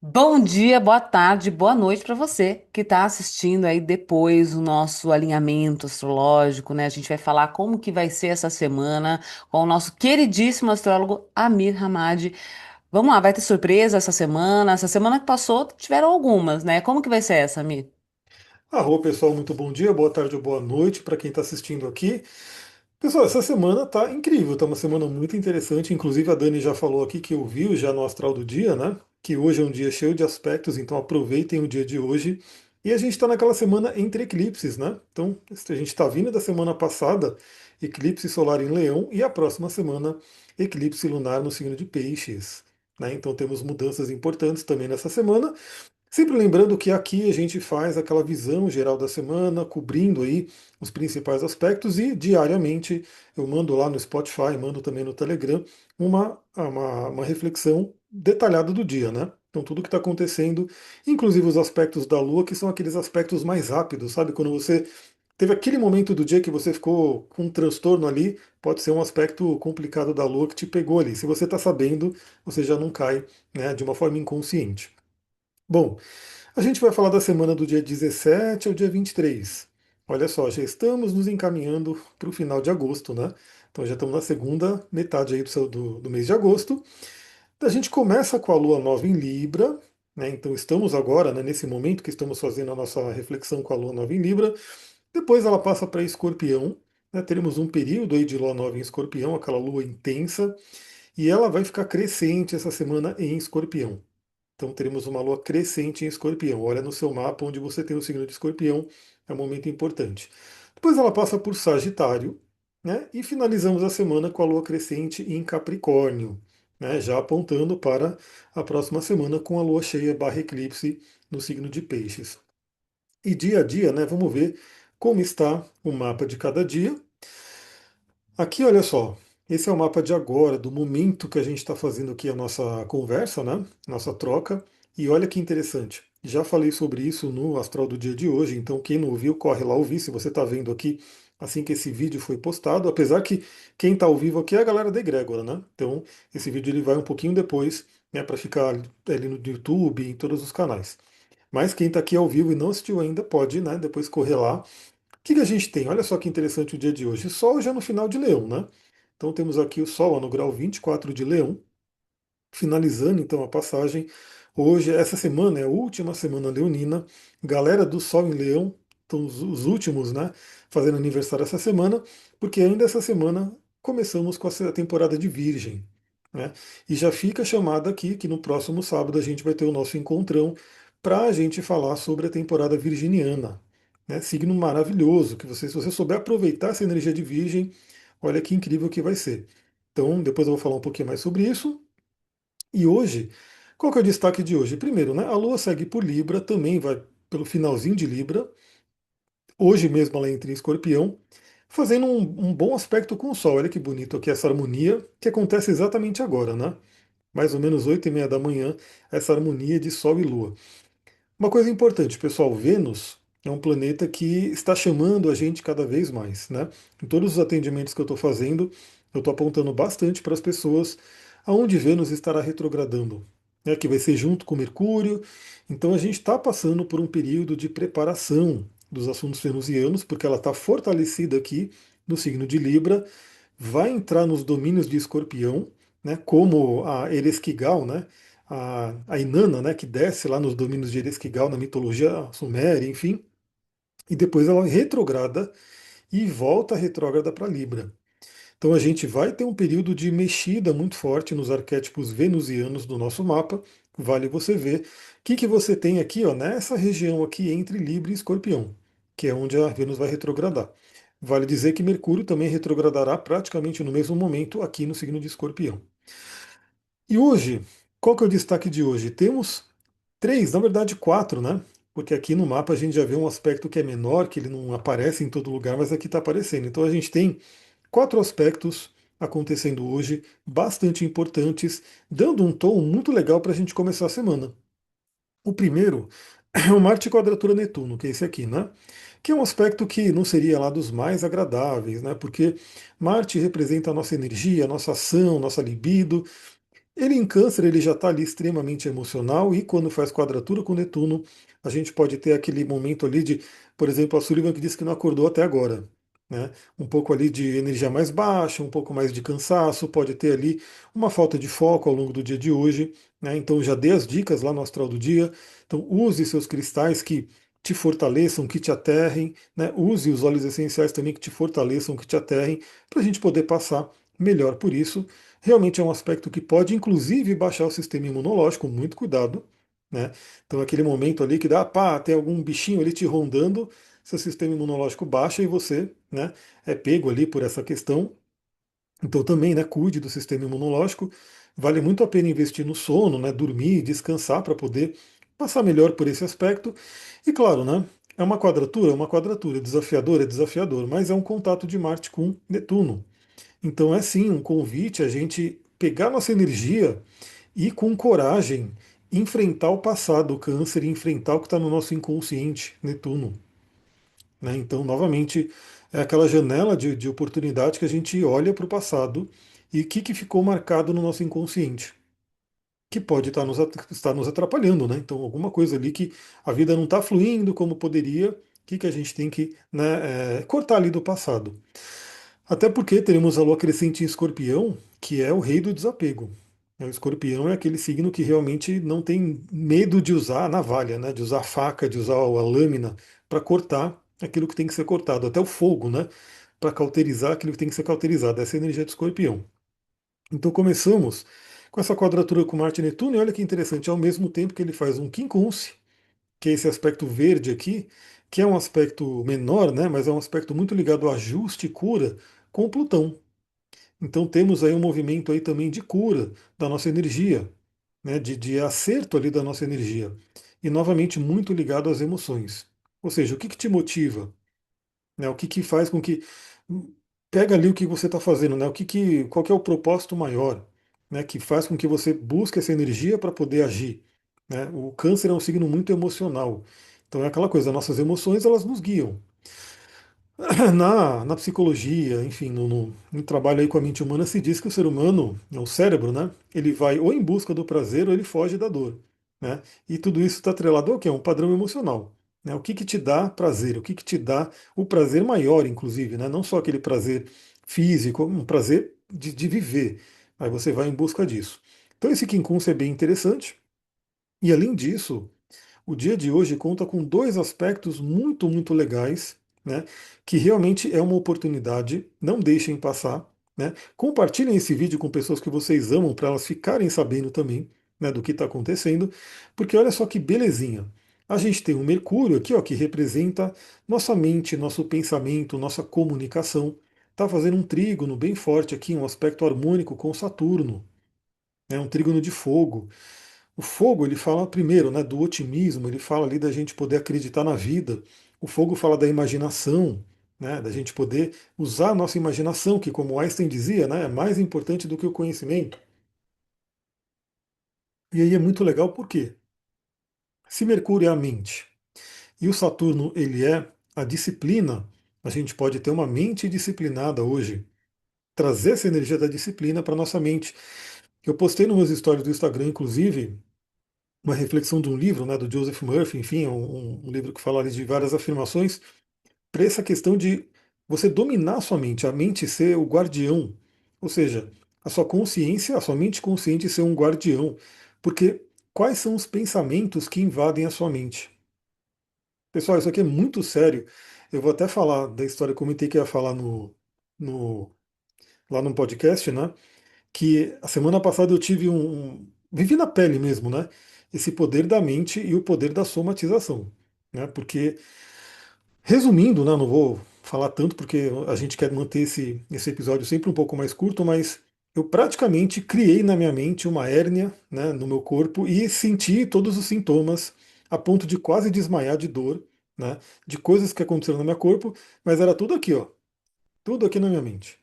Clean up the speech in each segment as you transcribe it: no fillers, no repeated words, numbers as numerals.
Bom dia, boa tarde, boa noite para você que está assistindo aí depois o nosso alinhamento astrológico, né? A gente vai falar como que vai ser essa semana com o nosso queridíssimo astrólogo Amir Hamad. Vamos lá, vai ter surpresa essa semana? Essa semana que passou tiveram algumas, né? Como que vai ser essa, Amir? Arro, pessoal, muito bom dia, boa tarde ou boa noite para quem está assistindo aqui. Pessoal, essa semana tá incrível, tá uma semana muito interessante. Inclusive a Dani já falou aqui que ouviu já no astral do dia, né? Que hoje é um dia cheio de aspectos, então aproveitem o dia de hoje. E a gente está naquela semana entre eclipses, né? Então a gente está vindo da semana passada, eclipse solar em Leão, e a próxima semana, eclipse lunar no signo de Peixes. Né? Então temos mudanças importantes também nessa semana. Sempre lembrando que aqui a gente faz aquela visão geral da semana, cobrindo aí os principais aspectos e diariamente eu mando lá no Spotify, mando também no Telegram uma reflexão detalhada do dia, né? Então tudo que está acontecendo, inclusive os aspectos da Lua, que são aqueles aspectos mais rápidos, sabe? Quando você teve aquele momento do dia que você ficou com um transtorno ali, pode ser um aspecto complicado da Lua que te pegou ali. Se você está sabendo, você já não cai, né, de uma forma inconsciente. Bom, a gente vai falar da semana do dia 17 ao dia 23. Olha só, já estamos nos encaminhando para o final de agosto, né? Então já estamos na segunda metade aí do mês de agosto. A gente começa com a Lua nova em Libra, né? Então estamos agora, né, nesse momento que estamos fazendo a nossa reflexão com a Lua nova em Libra. Depois ela passa para Escorpião, né? Teremos um período aí de Lua nova em Escorpião, aquela Lua intensa, e ela vai ficar crescente essa semana em Escorpião. Então teremos uma lua crescente em Escorpião. Olha no seu mapa onde você tem o signo de Escorpião, é um momento importante. Depois ela passa por Sagitário, né? E finalizamos a semana com a lua crescente em Capricórnio, né? Já apontando para a próxima semana com a lua cheia barra eclipse no signo de Peixes. E dia a dia, né? Vamos ver como está o mapa de cada dia. Aqui, olha só, esse é o mapa de agora, do momento que a gente está fazendo aqui a nossa conversa, né? Nossa troca. E olha que interessante. Já falei sobre isso no astral do dia de hoje, então quem não ouviu, corre lá ouvir. Se você está vendo aqui assim que esse vídeo foi postado, apesar que quem está ao vivo aqui é a galera da Egrégora, né? Então esse vídeo ele vai um pouquinho depois, né, para ficar ali no YouTube e em todos os canais. Mas quem está aqui ao vivo e não assistiu ainda pode, né, depois correr lá que a gente tem? Olha só que interessante o dia de hoje. Sol já no final de Leão, né? Então temos aqui o Sol ó, no grau 24 de Leão, finalizando então a passagem. Hoje, essa semana é a última semana leonina. Galera do Sol em Leão, então os últimos, né? Fazendo aniversário essa semana, porque ainda essa semana começamos com a temporada de Virgem. Né? E já fica a chamada aqui que no próximo sábado a gente vai ter o nosso encontrão para a gente falar sobre a temporada virginiana. Né? Signo maravilhoso, que você, se você souber aproveitar essa energia de Virgem, olha que incrível que vai ser. Então, depois eu vou falar um pouquinho mais sobre isso. E hoje, qual que é o destaque de hoje? Primeiro, né, a Lua segue por Libra, também vai pelo finalzinho de Libra. Hoje mesmo ela entra em Escorpião, fazendo um bom aspecto com o Sol. Olha que bonito aqui essa harmonia que acontece exatamente agora, né? Mais ou menos 8:30 da manhã, essa harmonia de Sol e Lua. Uma coisa importante, pessoal, Vênus é um planeta que está chamando a gente cada vez mais, né? Em todos os atendimentos que eu estou fazendo, eu estou apontando bastante para as pessoas aonde Vênus estará retrogradando, né? Que vai ser junto com Mercúrio. Então a gente está passando por um período de preparação dos assuntos venusianos, porque ela está fortalecida aqui no signo de Libra, vai entrar nos domínios de Escorpião, né, como a Ereskkigal, né, a Inanna, né, que desce lá nos domínios de Ereskkigal na mitologia suméria, enfim, e depois ela retrograda e volta retrógrada para Libra. Então a gente vai ter um período de mexida muito forte nos arquétipos venusianos do nosso mapa. Vale você ver o que você tem aqui, ó, nessa região aqui entre Libra e Escorpião, que é onde a Vênus vai retrogradar. Vale dizer que Mercúrio também retrogradará praticamente no mesmo momento aqui no signo de Escorpião. E hoje, qual que é o destaque de hoje? Temos três, na verdade quatro, né? Porque aqui no mapa a gente já vê um aspecto que é menor, que ele não aparece em todo lugar, mas aqui está aparecendo. Então a gente tem quatro aspectos acontecendo hoje, bastante importantes, dando um tom muito legal para a gente começar a semana. O primeiro é o Marte quadratura Netuno, que é esse aqui, né? Que é um aspecto que não seria lá dos mais agradáveis, né? Porque Marte representa a nossa energia, a nossa ação, nossa libido, Ele em Câncer, ele já está ali extremamente emocional e quando faz quadratura com Netuno, a gente pode ter aquele momento ali de, por exemplo, a Sullivan que disse que não acordou até agora, né? Um pouco ali de energia mais baixa, um pouco mais de cansaço, pode ter ali uma falta de foco ao longo do dia de hoje, né? Então já dei as dicas lá no astral do dia. Então use seus cristais que te fortaleçam, que te aterrem, né? Use os óleos essenciais também que te fortaleçam, que te aterrem, para a gente poder passar melhor por isso. Realmente é um aspecto que pode, inclusive, baixar o sistema imunológico, muito cuidado, né? Então, aquele momento ali que dá, pá, tem algum bichinho ali te rondando, seu sistema imunológico baixa e você, né, é pego ali por essa questão. Então, também, né, cuide do sistema imunológico. Vale muito a pena investir no sono, né, dormir, descansar para poder passar melhor por esse aspecto. E claro, né, é uma quadratura, é desafiador, mas é um contato de Marte com Netuno. Então é sim um convite a gente pegar nossa energia e com coragem enfrentar o passado, o câncer, e enfrentar o que está no nosso inconsciente, Netuno. Né? Então, novamente, é aquela janela de oportunidade que a gente olha para o passado e o que ficou marcado no nosso inconsciente, que pode estar nos atrapalhando. Né? Então, alguma coisa ali que a vida não está fluindo como poderia, o que a gente tem que, né, cortar ali do passado. Até porque teremos a lua crescente em Escorpião, que é o rei do desapego. O Escorpião é aquele signo que realmente não tem medo de usar a navalha, né? De usar a faca, de usar a lâmina para cortar aquilo que tem que ser cortado, até o fogo, né? Para cauterizar aquilo que tem que ser cauterizado. Essa é a energia do Escorpião. Então começamos com essa quadratura com Marte e Netuno, e olha que interessante, ao mesmo tempo que ele faz um quincunce, que é esse aspecto verde aqui, que é um aspecto menor, né? Mas é um aspecto muito ligado ao ajuste e cura com Plutão. Então temos aí um movimento aí também de cura da nossa energia, né, de acerto ali da nossa energia. E novamente muito ligado às emoções. Ou seja, o que te motiva? Né, o que faz com que. Pega ali o que você está fazendo, né? Qual que é o propósito maior, né? Que faz com que você busque essa energia para poder agir. Né? O câncer é um signo muito emocional. Então é aquela coisa, nossas emoções elas nos guiam. Na psicologia, enfim, no trabalho aí com a mente humana, se diz que o ser humano, o cérebro, né, ele vai ou em busca do prazer ou ele foge da dor. Né? E tudo isso está atrelado ao quê? Um padrão emocional. Né? O que te dá prazer? O que te dá o prazer maior, inclusive, né? Não só aquele prazer físico, um prazer de viver. Aí você vai em busca disso. Então esse quincunce é bem interessante. E além disso, o dia de hoje conta com dois aspectos muito, muito legais, né? Que realmente é uma oportunidade, não deixem passar, né? Compartilhem esse vídeo com pessoas que vocês amam para elas ficarem sabendo também, né, do que está acontecendo, porque olha só que belezinha. A gente tem um Mercúrio aqui, ó, que representa nossa mente, nosso pensamento, nossa comunicação. Está fazendo um trígono bem forte aqui, um aspecto harmônico com Saturno, né, um trígono de fogo. O fogo, ele fala primeiro, né, do otimismo, ele fala ali da gente poder acreditar na vida. O fogo fala da imaginação, né, da gente poder usar a nossa imaginação, que como Einstein dizia, né, é mais importante do que o conhecimento. E aí é muito legal porque se Mercúrio é a mente e o Saturno ele é a disciplina, a gente pode ter uma mente disciplinada hoje, trazer essa energia da disciplina para nossa mente. Eu postei nos meus stories do Instagram, inclusive, uma reflexão de um livro, né, do Joseph Murphy, enfim, um livro que fala ali de várias afirmações, para essa questão de você dominar a mente ser o guardião, ou seja, a sua consciência, a sua mente consciente ser um guardião, porque quais são os pensamentos que invadem a sua mente? Pessoal, isso aqui é muito sério. Eu vou até falar da história, eu comentei que ia falar no, lá no podcast, né? Que a semana passada eu tive vivi na pele mesmo, né? Esse poder da mente e o poder da somatização, né? Porque, resumindo, né? Não vou falar tanto porque a gente quer manter esse episódio sempre um pouco mais curto, mas eu praticamente criei na minha mente uma hérnia, né? No meu corpo e senti todos os sintomas a ponto de quase desmaiar de dor, né? De coisas que aconteceram no meu corpo, mas era tudo aqui, ó. Tudo aqui na minha mente.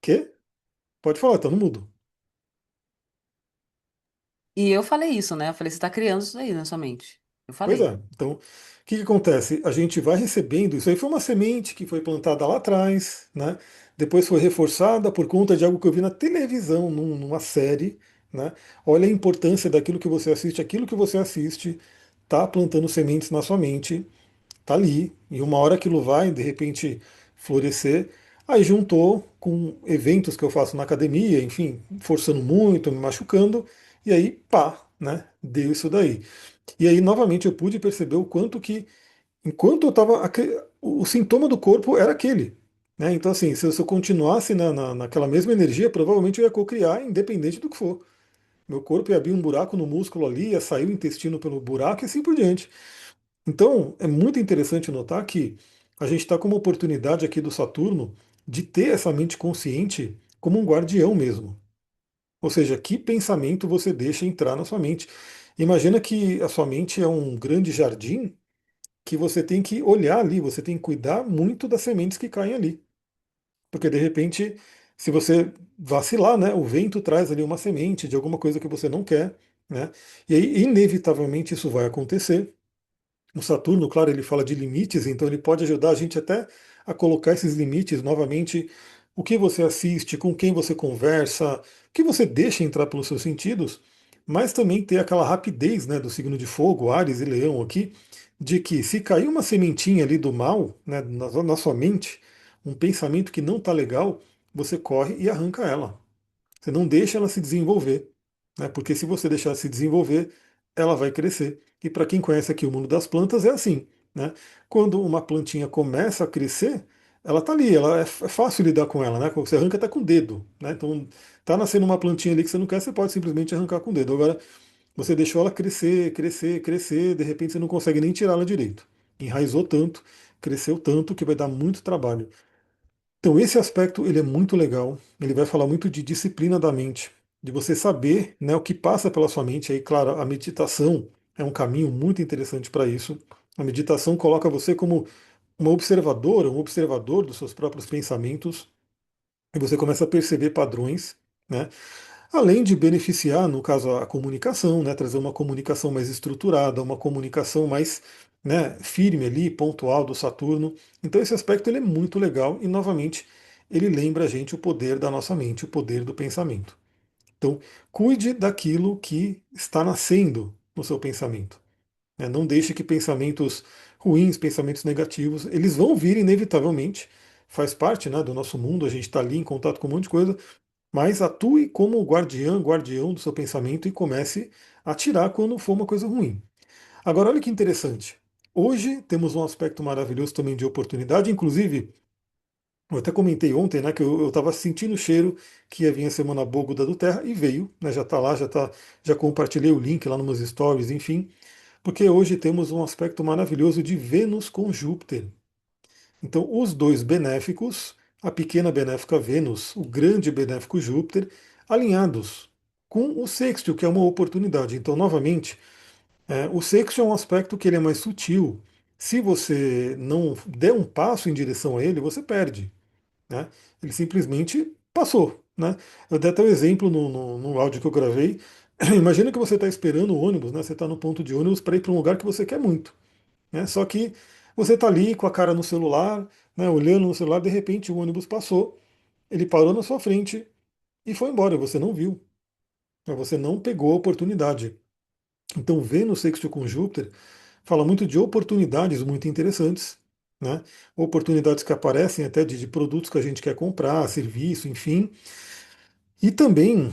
Quê? Pode falar, tá no mudo. E eu falei isso, né? Eu falei, você está criando isso aí na sua mente. Eu Pois falei. é. Então, o que que acontece? A gente vai recebendo, isso aí foi uma semente que foi plantada lá atrás, né? Depois foi reforçada por conta de algo que eu vi na televisão, numa série, né? Olha a importância daquilo que você assiste, aquilo que você assiste tá plantando sementes na sua mente, tá ali, e uma hora aquilo vai, de repente, florescer. Aí juntou com eventos que eu faço na academia, enfim, forçando muito, me machucando, e aí, pá, né? Deu isso daí. E aí, novamente, eu pude perceber o quanto que, enquanto eu estava. O sintoma do corpo era aquele. Né? Então, assim, se eu continuasse naquela mesma energia, provavelmente eu ia cocriar, independente do que for. Meu corpo ia abrir um buraco no músculo ali, ia sair o intestino pelo buraco e assim por diante. Então, é muito interessante notar que a gente está com uma oportunidade aqui do Saturno de ter essa mente consciente como um guardião mesmo. Ou seja, que pensamento você deixa entrar na sua mente. Imagina que a sua mente é um grande jardim que você tem que olhar ali, você tem que cuidar muito das sementes que caem ali. Porque de repente, se você vacilar, né, o vento traz ali uma semente de alguma coisa que você não quer, né? E aí, inevitavelmente, isso vai acontecer. O Saturno, claro, ele fala de limites, então ele pode ajudar a gente até a colocar esses limites novamente. O que você assiste, com quem você conversa, o que você deixa entrar pelos seus sentidos, mas também ter aquela rapidez, né, do signo de fogo, Áries e Leão aqui, de que se cair uma sementinha ali do mal, né, na sua mente, um pensamento que não está legal, você corre e arranca ela. Você não deixa ela se desenvolver, né? Porque se você deixar ela se desenvolver, ela vai crescer. E para quem conhece aqui o mundo das plantas, é assim, né? Quando uma plantinha começa a crescer, ela está ali, ela é fácil lidar com ela, né? Você arranca até com o dedo, né? Então, tá nascendo uma plantinha ali que você não quer, você pode simplesmente arrancar com o dedo. Agora, você deixou ela crescer, crescer, crescer, de repente você não consegue nem tirá-la direito. Enraizou tanto, cresceu tanto que vai dar muito trabalho. Então, esse aspecto ele é muito legal. Ele vai falar muito de disciplina da mente, de você saber, né, o que passa pela sua mente. Aí, claro, a meditação é um caminho muito interessante para isso. A meditação coloca você como uma observadora, um observador dos seus próprios pensamentos, e você começa a perceber padrões, né? Além de beneficiar, no caso, a comunicação, né, trazer uma comunicação mais estruturada, uma comunicação mais, né, firme ali, pontual do Saturno. Então esse aspecto ele é muito legal e, novamente, ele lembra a gente o poder da nossa mente, o poder do pensamento. Então, cuide daquilo que está nascendo no seu pensamento. Né? Não deixe que pensamentos ruins, pensamentos negativos, eles vão vir inevitavelmente. Faz parte, né, do nosso mundo, a gente está ali em contato com um monte de coisa, mas atue como guardiã, guardião do seu pensamento e comece a tirar quando for uma coisa ruim. Agora, olha que interessante. Hoje temos um aspecto maravilhoso também de oportunidade, inclusive, eu até comentei ontem, né, que eu estava sentindo o cheiro que ia vir a semana Bógoda do Terra e veio, né, já está lá, já compartilhei o link lá nos meus stories, enfim, porque hoje temos um aspecto maravilhoso de Vênus com Júpiter. Então, os dois benéficos, a pequena benéfica Vênus, o grande benéfico Júpiter, alinhados com o sextil, que é uma oportunidade. Então, novamente, o sextil é um aspecto que ele é mais sutil. Se você não der um passo em direção a ele, você perde. Né? Ele simplesmente passou. Né? Eu dei até o exemplo no áudio que eu gravei. Imagina que você está esperando o ônibus, né? Você está no ponto de ônibus para ir para um lugar que você quer muito. Né? Só que você está ali com a cara no celular, né, olhando no celular, de repente o ônibus passou, ele parou na sua frente e foi embora, você não viu, né, você não pegou a oportunidade. Então, Vênus sextil com Júpiter fala muito de oportunidades muito interessantes, né? Oportunidades que aparecem até de produtos que a gente quer comprar, serviço, enfim, e também,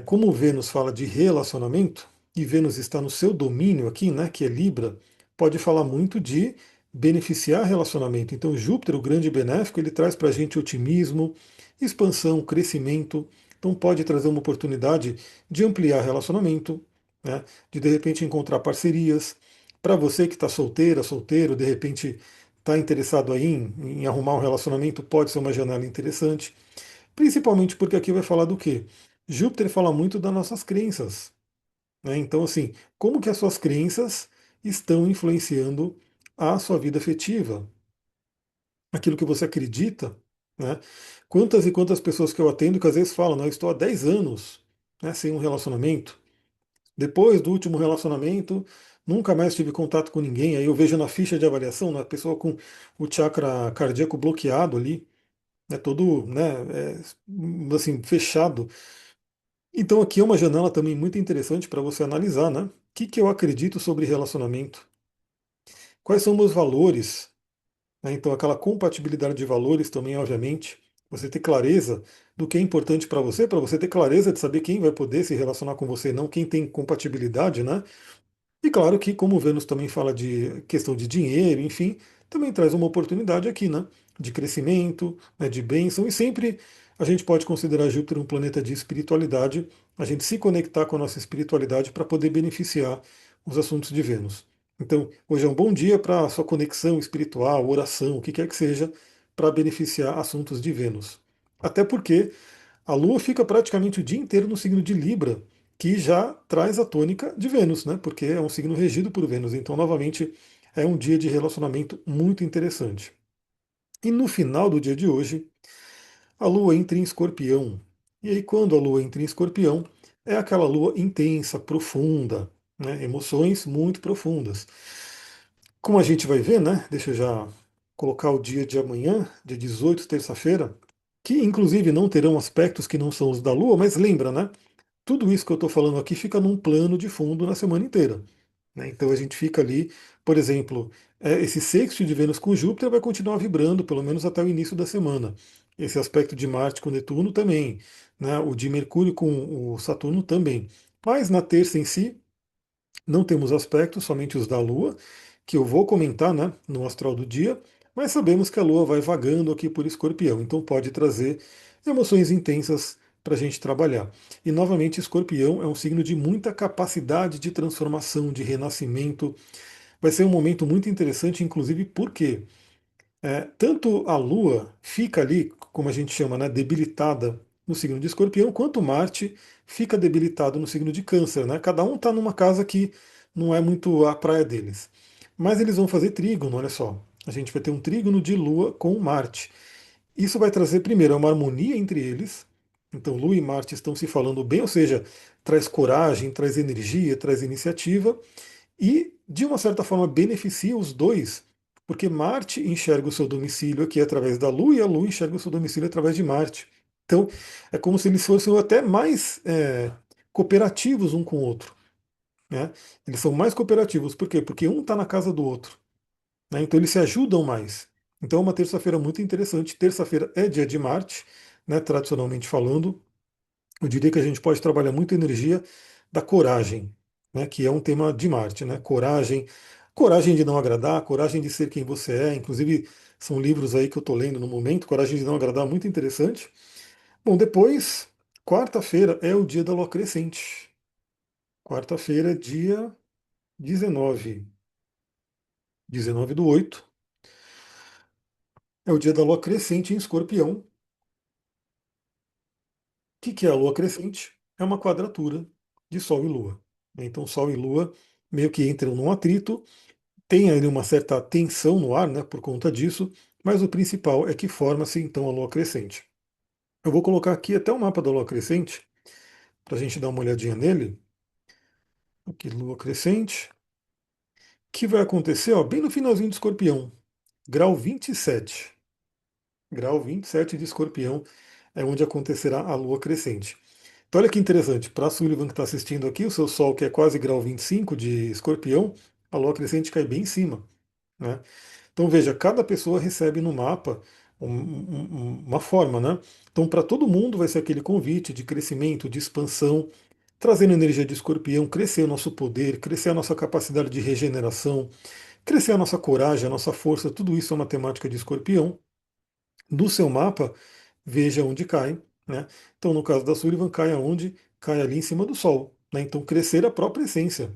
como Vênus fala de relacionamento, e Vênus está no seu domínio aqui, né, que é Libra, pode falar muito de beneficiar relacionamento. Então, Júpiter, o grande benéfico, ele traz para a gente otimismo, expansão, crescimento. Então, pode trazer uma oportunidade de ampliar relacionamento, né, de repente encontrar parcerias. Para você que está solteira, solteiro, de repente está interessado aí em arrumar um relacionamento, pode ser uma janela interessante. Principalmente porque aqui vai falar do quê? Júpiter fala muito das nossas crenças. Né? Então, assim, como que as suas crenças estão influenciando a sua vida afetiva? Aquilo que você acredita, né? Quantas e quantas pessoas que eu atendo que às vezes falam, não, eu estou há 10 anos, né, sem um relacionamento. Depois do último relacionamento, nunca mais tive contato com ninguém. Aí eu vejo na ficha de avaliação, na pessoa com o chakra cardíaco bloqueado ali, todo, assim, fechado. Então aqui é uma janela também muito interessante para você analisar, né? O que que eu acredito sobre relacionamento? Quais são meus valores? Então aquela compatibilidade de valores também, obviamente. Você ter clareza do que é importante para você ter clareza de saber quem vai poder se relacionar com você, não quem tem compatibilidade, né? E claro que, como o Vênus também fala de questão de dinheiro, enfim, também traz uma oportunidade aqui, né? De crescimento, né, de bênção, e sempre a gente pode considerar Júpiter um planeta de espiritualidade, a gente se conectar com a nossa espiritualidade para poder beneficiar os assuntos de Vênus. Então, hoje é um bom dia para a sua conexão espiritual, oração, o que quer que seja, para beneficiar assuntos de Vênus. Até porque a Lua fica praticamente o dia inteiro no signo de Libra, que já traz a tônica de Vênus, né? Porque é um signo regido por Vênus. Então, novamente, é um dia de relacionamento muito interessante. E no final do dia de hoje, a Lua entra em Escorpião. E aí, quando a Lua entra em Escorpião, é aquela Lua intensa, profunda, né? Emoções muito profundas. Como a gente vai ver, né? Deixa eu já colocar o dia de amanhã, dia 18, terça-feira, que inclusive não terão aspectos que não são os da Lua, mas lembra, né? Tudo isso que eu estou falando aqui fica num plano de fundo na semana inteira, né? Então a gente fica ali, por exemplo, esse sexto de Vênus com Júpiter vai continuar vibrando, pelo menos até o início da semana. Esse aspecto de Marte com Netuno também, né? O de Mercúrio com o Saturno também. Mas na terça em si, não temos aspectos, somente os da Lua, que eu vou comentar, né, no astral do dia, mas sabemos que a Lua vai vagando aqui por Escorpião, então pode trazer emoções intensas para a gente trabalhar. E novamente, Escorpião é um signo de muita capacidade de transformação, de renascimento. Vai ser um momento muito interessante, inclusive porque tanto a Lua fica ali, como a gente chama, né, debilitada no signo de Escorpião, quanto Marte fica debilitado no signo de Câncer. Né? Cada um está numa casa que não é muito a praia deles. Mas eles vão fazer trígono, olha só. A gente vai ter um trígono de Lua com Marte. Isso vai trazer, primeiro, uma harmonia entre eles. Então, Lua e Marte estão se falando bem, ou seja, traz coragem, traz energia, traz iniciativa e, de uma certa forma, beneficia os dois, porque Marte enxerga o seu domicílio aqui através da Lua e a Lua enxerga o seu domicílio através de Marte. Então, é como se eles fossem até mais cooperativos um com o outro. Né? Eles são mais cooperativos, por quê? Porque um está na casa do outro. Né? Então, eles se ajudam mais. Então, é uma terça-feira muito interessante. Terça-feira é dia de Marte, né, tradicionalmente falando. Eu diria que a gente pode trabalhar muito a energia da coragem, né, que é um tema de Marte, né? Coragem, coragem de não agradar, coragem de ser quem você é. Inclusive, são livros aí que eu estou lendo no momento, Coragem de não agradar, muito interessante. Bom, depois, quarta-feira é o dia da lua crescente. Quarta-feira, dia 19, 19/8, é o dia da lua crescente em Escorpião. O que é a lua crescente? É uma quadratura de Sol e Lua. Então, Sol e Lua meio que entram num atrito. Tem ali uma certa tensão no ar, né, por conta disso, mas o principal é que forma-se então a lua crescente. Eu vou colocar aqui até o mapa da lua crescente, para a gente dar uma olhadinha nele. Aqui, lua crescente, que vai acontecer ó, bem no finalzinho de Escorpião, grau 27. Grau 27 de Escorpião é onde acontecerá a lua crescente. Então, olha que interessante, para a Sullivan que está assistindo aqui, o seu Sol, que é quase grau 25 de Escorpião, a lua crescente cai bem em cima. Né? Então veja, cada pessoa recebe no mapa uma forma, né? Então para todo mundo vai ser aquele convite de crescimento, de expansão, trazendo energia de escorpião, crescer o nosso poder, crescer a nossa capacidade de regeneração, crescer a nossa coragem, a nossa força, tudo isso é uma temática de escorpião. Do seu mapa, veja onde cai, né? Então no caso da Sullivan, cai aonde? Cai ali em cima do Sol. Né? Então crescer a própria essência,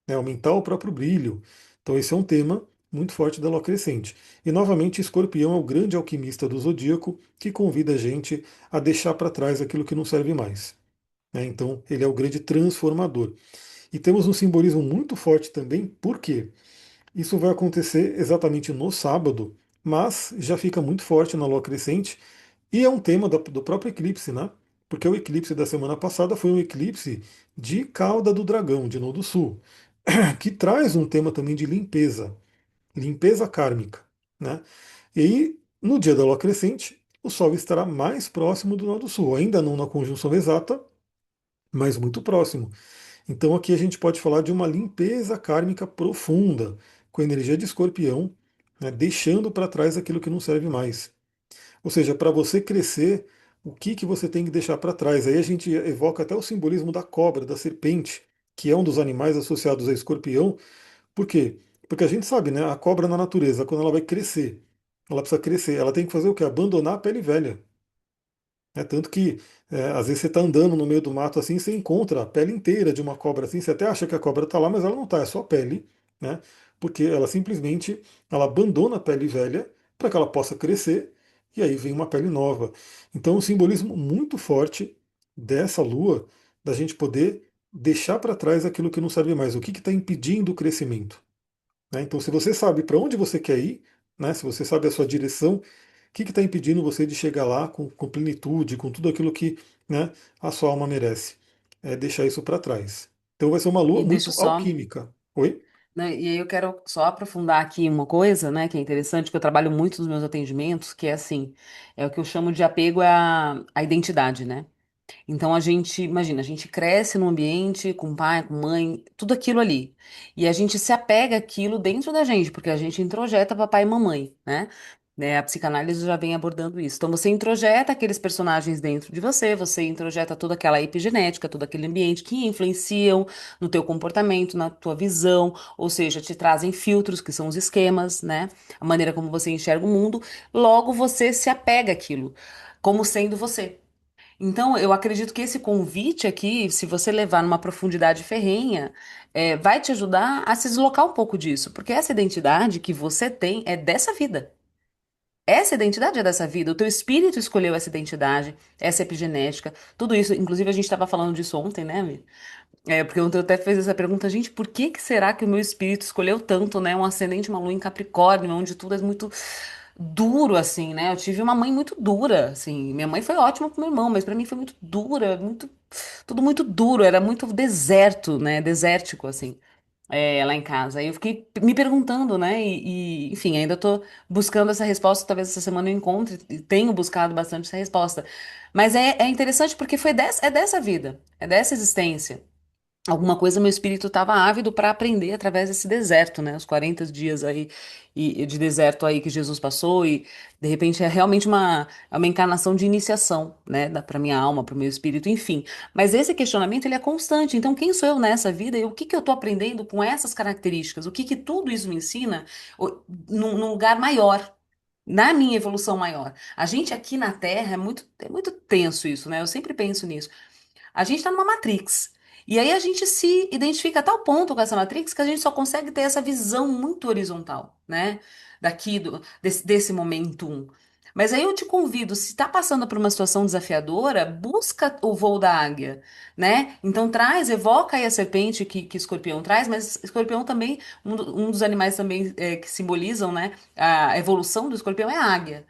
né, aumentar o próprio brilho. Então, esse é um tema muito forte da lua crescente. E, novamente, Escorpião é o grande alquimista do zodíaco que convida a gente a deixar para trás aquilo que não serve mais. Né? Então, ele é o grande transformador. E temos um simbolismo muito forte também, por quê? Isso vai acontecer exatamente no sábado, mas já fica muito forte na lua crescente e é um tema do próprio eclipse, né? Porque o eclipse da semana passada foi um eclipse de cauda do dragão, de Nodo Sul. que traz um tema também de limpeza, limpeza kármica, né? E aí, no dia da lua crescente, o Sol estará mais próximo do Nó do Sul, ainda não na conjunção exata, mas muito próximo. Então aqui a gente pode falar de uma limpeza kármica profunda, com energia de Escorpião, né, deixando para trás aquilo que não serve mais. Ou seja, para você crescer, o que, que você tem que deixar para trás? Aí a gente evoca até o simbolismo da cobra, da serpente, que é um dos animais associados a Escorpião. Por quê? Porque a gente sabe, né? A cobra na natureza, quando ela vai crescer, ela precisa crescer, ela tem que fazer o quê? Abandonar a pele velha. Tanto que às vezes você está andando no meio do mato assim, você encontra a pele inteira de uma cobra assim, você até acha que a cobra está lá, mas ela não está, é só a pele, né? Porque ela simplesmente ela abandona a pele velha para que ela possa crescer e aí vem uma pele nova. Então, um simbolismo muito forte dessa lua, da gente poder deixar para trás aquilo que não serve mais, o que está impedindo o crescimento. Então, se você sabe para onde você quer ir, né, se você sabe a sua direção, o que está impedindo você de chegar lá com plenitude, com tudo aquilo que, né, a sua alma merece? É deixar isso para trás. Então vai ser uma lua E deixa muito eu só, alquímica. Oi? né, e aí eu quero só aprofundar aqui uma coisa, né, que é interessante, que eu trabalho muito nos meus atendimentos, que é assim, é o que eu chamo de apego à identidade, né? Então a gente, imagina, a gente cresce num ambiente com pai, com mãe, tudo aquilo ali. E a gente se apega àquilo dentro da gente, porque a gente introjeta papai e mamãe, né? A psicanálise já vem abordando isso. Então você introjeta aqueles personagens dentro de você, você introjeta toda aquela epigenética, todo aquele ambiente que influenciam no teu comportamento, na tua visão, ou seja, te trazem filtros, que são os esquemas, né? A maneira como você enxerga o mundo. Logo você se apega àquilo, como sendo você. Então, eu acredito que esse convite aqui, se você levar numa profundidade ferrenha, vai te ajudar a se deslocar um pouco disso, porque essa identidade que você tem é dessa vida. Essa identidade é dessa vida. O teu espírito escolheu essa identidade, essa epigenética, tudo isso. Inclusive, a gente estava falando disso ontem, né, Mi? Porque ontem eu até fez essa pergunta, gente, por que que será que o meu espírito escolheu tanto, né? Um ascendente, uma lua em Capricórnio, onde tudo é muito duro, assim, né? Eu tive uma mãe muito dura, assim. Minha mãe foi ótima pro meu irmão, mas pra mim foi muito dura, muito, tudo muito duro, era muito deserto, né? Desértico, assim, lá em casa. Aí eu fiquei me perguntando, né? Enfim, ainda tô buscando essa resposta, talvez essa semana eu encontre, e tenho buscado bastante essa resposta. Mas é interessante porque é dessa vida, é dessa existência. Alguma coisa meu espírito estava ávido para aprender através desse deserto, né? Os 40 dias aí e de deserto aí que Jesus passou e de repente é realmente uma encarnação de iniciação, né? Para minha alma, para o meu espírito, enfim. Mas esse questionamento ele é constante. Então, quem sou eu nessa vida e o que que eu estou aprendendo com essas características? O que que tudo isso me ensina num lugar maior? Na minha evolução maior. A gente aqui na Terra é muito tenso isso, né? Eu sempre penso nisso. A gente está numa Matrix. E aí a gente se identifica a tal ponto com essa Matrix que a gente só consegue ter essa visão muito horizontal, né? Desse momento um. Mas aí eu te convido, se está passando por uma situação desafiadora, busca o voo da águia, né? Então evoca aí a serpente que Escorpião traz, mas Escorpião também, um dos animais também que simbolizam, né, a evolução do Escorpião é a águia.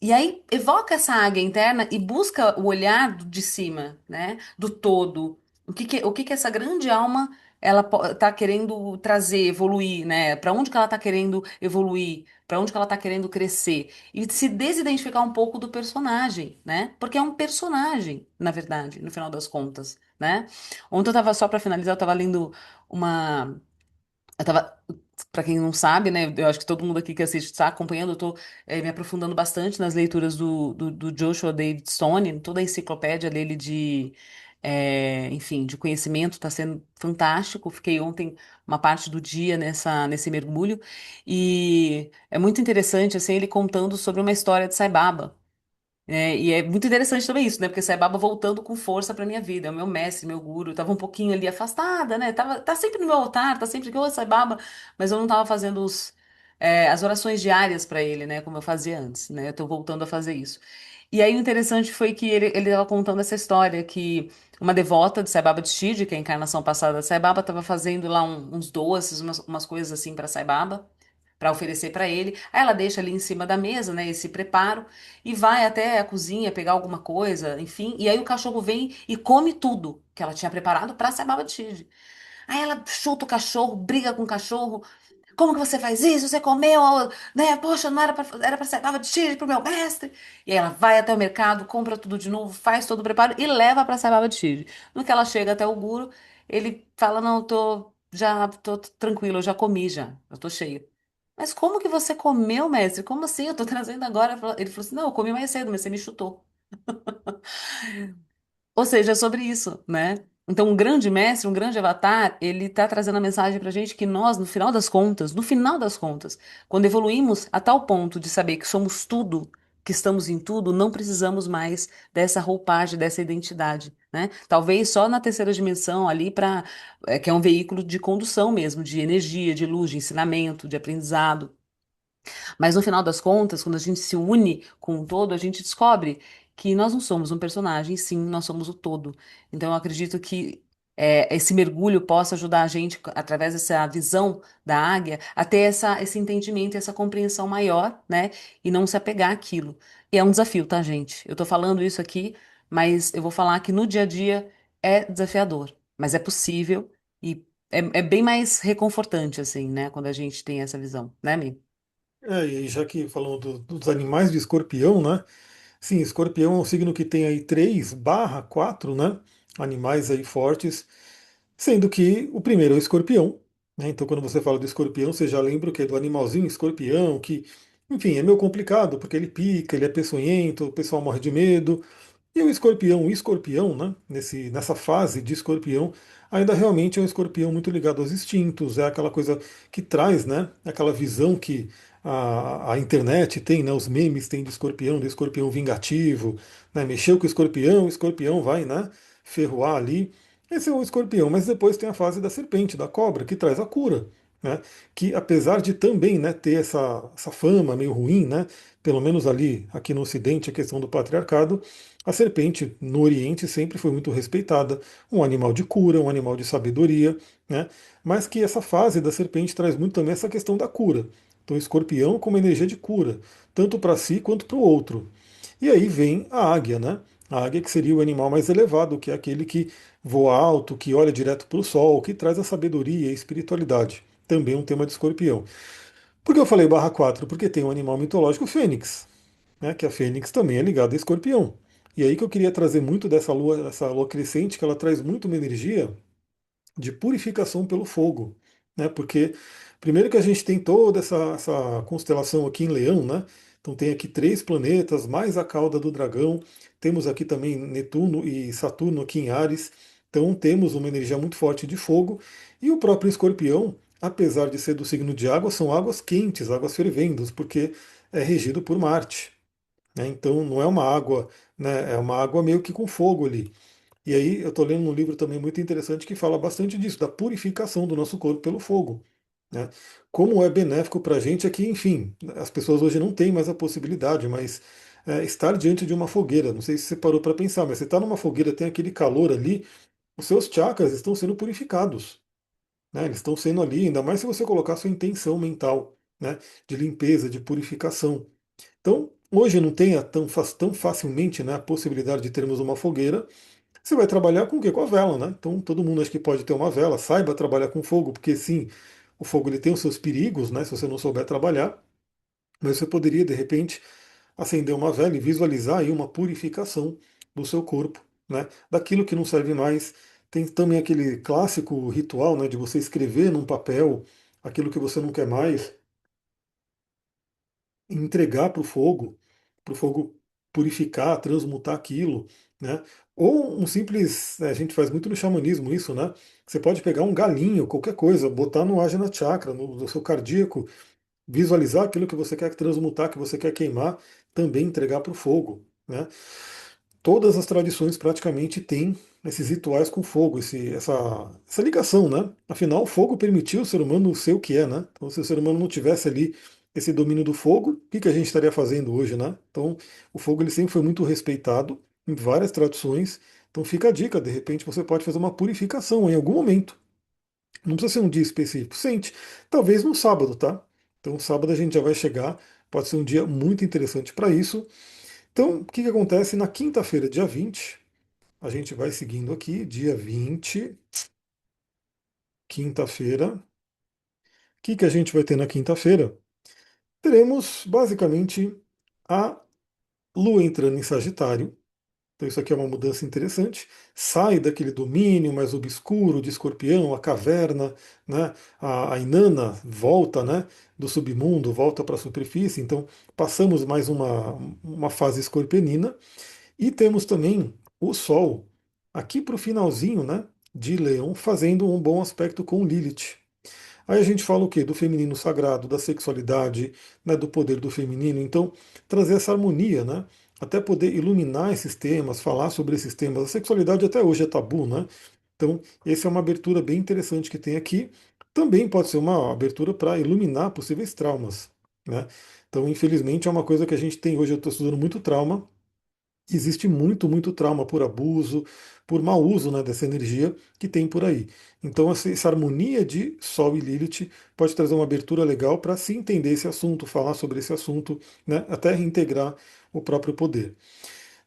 E aí evoca essa águia interna e busca o olhar de cima, né? Do todo. O que que essa grande alma ela tá querendo trazer, evoluir, né? Para onde que ela tá querendo evoluir? Para onde que ela tá querendo crescer? E se desidentificar um pouco do personagem, né? Porque é um personagem, na verdade, no final das contas, né? Ontem eu tava só para finalizar, eu tava lendo uma eu tava, pra quem não sabe, né? Eu acho que todo mundo aqui que assiste está acompanhando. Eu tô me aprofundando bastante nas leituras do Joshua David Stone, toda a enciclopédia dele enfim, de conhecimento está sendo fantástico. Fiquei ontem uma parte do dia nesse mergulho e é muito interessante assim ele contando sobre uma história de Sai Baba. E é muito interessante também isso, né? Porque Sai Baba voltando com força pra minha vida. É o meu mestre, meu guru. Eu tava um pouquinho ali afastada, né? Tá sempre no meu altar, tá sempre que eu Sai Baba, mas eu não tava fazendo as orações diárias pra ele, né? Como eu fazia antes, né? Eu tô voltando a fazer isso. E aí o interessante foi que ele tava contando essa história que uma devota de Sai Baba de Shid, que é a encarnação passada de Sai Baba, tava fazendo lá uns doces, umas coisas assim pra Sai Baba para oferecer para ele. Aí ela deixa ali em cima da mesa, né, esse preparo e vai até a cozinha pegar alguma coisa, enfim. E aí o cachorro vem e come tudo que ela tinha preparado para essa baba de tigre. Aí ela chuta o cachorro, briga com o cachorro. Como que você faz isso? Você comeu, né? Poxa, não era para ser baba de tigre pro meu mestre. E aí ela vai até o mercado, compra tudo de novo, faz todo o preparo e leva para ser baba de tigre. No que ela chega até o guru, ele fala: "Não, tô tranquilo, eu já comi já, eu tô cheio." Mas como que você comeu, mestre? Como assim? Eu tô trazendo agora. Ele falou assim: "Não, eu comi mais cedo, mas você me chutou." Ou seja, é sobre isso, né? Então, um grande mestre, um grande avatar, ele está trazendo a mensagem para a gente que nós, no final das contas, quando evoluímos a tal ponto de saber que somos tudo, que estamos em tudo, não precisamos mais dessa roupagem, dessa identidade, né? Talvez só na terceira dimensão ali para, que é um veículo de condução mesmo, de energia, de luz, de ensinamento, de aprendizado. Mas no final das contas, quando a gente se une com o todo, a gente descobre que nós não somos um personagem, sim, nós somos o todo. Então eu acredito que esse mergulho possa ajudar a gente, através dessa visão da águia, a ter esse entendimento, essa compreensão maior, né? E não se apegar àquilo. E é um desafio, tá, gente? Eu tô falando isso aqui, mas eu vou falar que no dia a dia é desafiador, mas é possível e é bem mais reconfortante, assim, né? Quando a gente tem essa visão, né, amigo? E aí, já que falando dos animais de escorpião, né? Sim, escorpião é um signo que tem aí 3/4, né? Animais aí fortes, sendo que o primeiro é o escorpião, né? Então, quando você fala do escorpião, você já lembra o que é do animalzinho escorpião, que, enfim, é meio complicado, porque ele pica, ele é peçonhento, o pessoal morre de medo. E o escorpião, né, nessa fase de escorpião, ainda realmente é um escorpião muito ligado aos instintos, é aquela coisa que traz, né, aquela visão que a internet tem, né, os memes têm de escorpião vingativo, né, mexeu com o escorpião vai, né, ferroar ali. Esse é o escorpião, mas depois tem a fase da serpente, da cobra, que traz a cura, né, que apesar de também, né, ter essa fama meio ruim, né, pelo menos ali aqui no Ocidente, a questão do patriarcado, a serpente no Oriente sempre foi muito respeitada, um animal de cura, um animal de sabedoria, né? Mas que essa fase da serpente traz muito também essa questão da cura. Então, o escorpião como energia de cura, tanto para si quanto para o outro. E aí vem a águia, né? A águia que seria o animal mais elevado, que é aquele que voa alto, que olha direto para o sol, que traz a sabedoria e a espiritualidade. Também um tema de escorpião. Por que eu falei /4? Porque tem um animal mitológico, o fênix, né, que a Fênix também é ligada a Escorpião. E aí que eu queria trazer muito dessa lua crescente, que ela traz muito uma energia de purificação pelo fogo, né? Porque primeiro que a gente tem toda essa constelação aqui em Leão, né? Então tem aqui 3 planetas, mais a cauda do dragão. Temos aqui também Netuno e Saturno aqui em Áries. Então temos uma energia muito forte de fogo. E o próprio Escorpião, apesar de ser do signo de água, são águas quentes, águas fervendas, porque é regido por Marte, né? Então não é uma água, né? É uma água meio que com fogo ali. E aí eu estou lendo um livro também muito interessante que fala bastante disso, da purificação do nosso corpo pelo fogo, né? Como é benéfico para a gente aqui, enfim, as pessoas hoje não têm mais a possibilidade, mas estar diante de uma fogueira, não sei se você parou para pensar, mas você está numa fogueira, tem aquele calor ali, os seus chakras estão sendo purificados, né? Eles estão sendo ali, ainda mais se você colocar sua intenção mental, né? De limpeza, de purificação. Então, hoje não tem tão facilmente, né, a possibilidade de termos uma fogueira. Você vai trabalhar com o quê? Com a vela, né? Então, todo mundo acho que pode ter uma vela, saiba trabalhar com fogo, porque sim, o fogo ele tem os seus perigos, né, se você não souber trabalhar, mas você poderia, de repente, acender uma vela e visualizar aí uma purificação do seu corpo, né, daquilo que não serve mais. Tem também aquele clássico ritual, né, de você escrever num papel aquilo que você não quer mais, entregar para o fogo purificar, transmutar aquilo, né? Ou um simples, a gente faz muito no xamanismo isso, né? Você pode pegar um galinho, qualquer coisa, botar no Ajna Chakra, no seu cardíaco, visualizar aquilo que você quer transmutar, que você quer queimar, também entregar para o fogo, né? Todas as tradições praticamente têm esses rituais com fogo, essa ligação, né? Afinal, o fogo permitiu o ser humano ser o que é, né? Então, se o ser humano não tivesse ali esse domínio do fogo, o que que a gente estaria fazendo hoje, né? Então, o fogo ele sempre foi muito respeitado em várias tradições. Então, fica a dica, de repente você pode fazer uma purificação em algum momento. Não precisa ser um dia específico. Sente, talvez no sábado, tá? Então, sábado a gente já vai chegar. Pode ser um dia muito interessante para isso. Então, o que que acontece na quinta-feira, dia 20? A gente vai seguindo aqui, dia 20. quinta-feira, o que a gente vai ter na quinta-feira? Teremos basicamente a Lua entrando em Sagitário. Então isso aqui é uma mudança interessante. Sai daquele domínio mais obscuro de Escorpião, a caverna, né? A Inanna volta, né? Do submundo, volta para a superfície. Então passamos mais uma fase escorpionina. E temos também o Sol aqui para o finalzinho, né? De Leão, fazendo um bom aspecto com Lilith. Aí a gente fala o quê? Do feminino sagrado, da sexualidade, né, do poder do feminino. Então, trazer essa harmonia, né? Até poder iluminar esses temas, falar sobre esses temas. A sexualidade até hoje é tabu, né? Então, essa é uma abertura bem interessante que tem aqui. Também pode ser uma abertura para iluminar possíveis traumas, né? Então, infelizmente, é uma coisa que a gente tem hoje. Eu estou estudando muito trauma. Existe muito, muito trauma por abuso, por mau uso, né, dessa energia que tem por aí. Então, essa harmonia de Sol e Lilith pode trazer uma abertura legal para se entender esse assunto, falar sobre esse assunto, né, até reintegrar o próprio poder.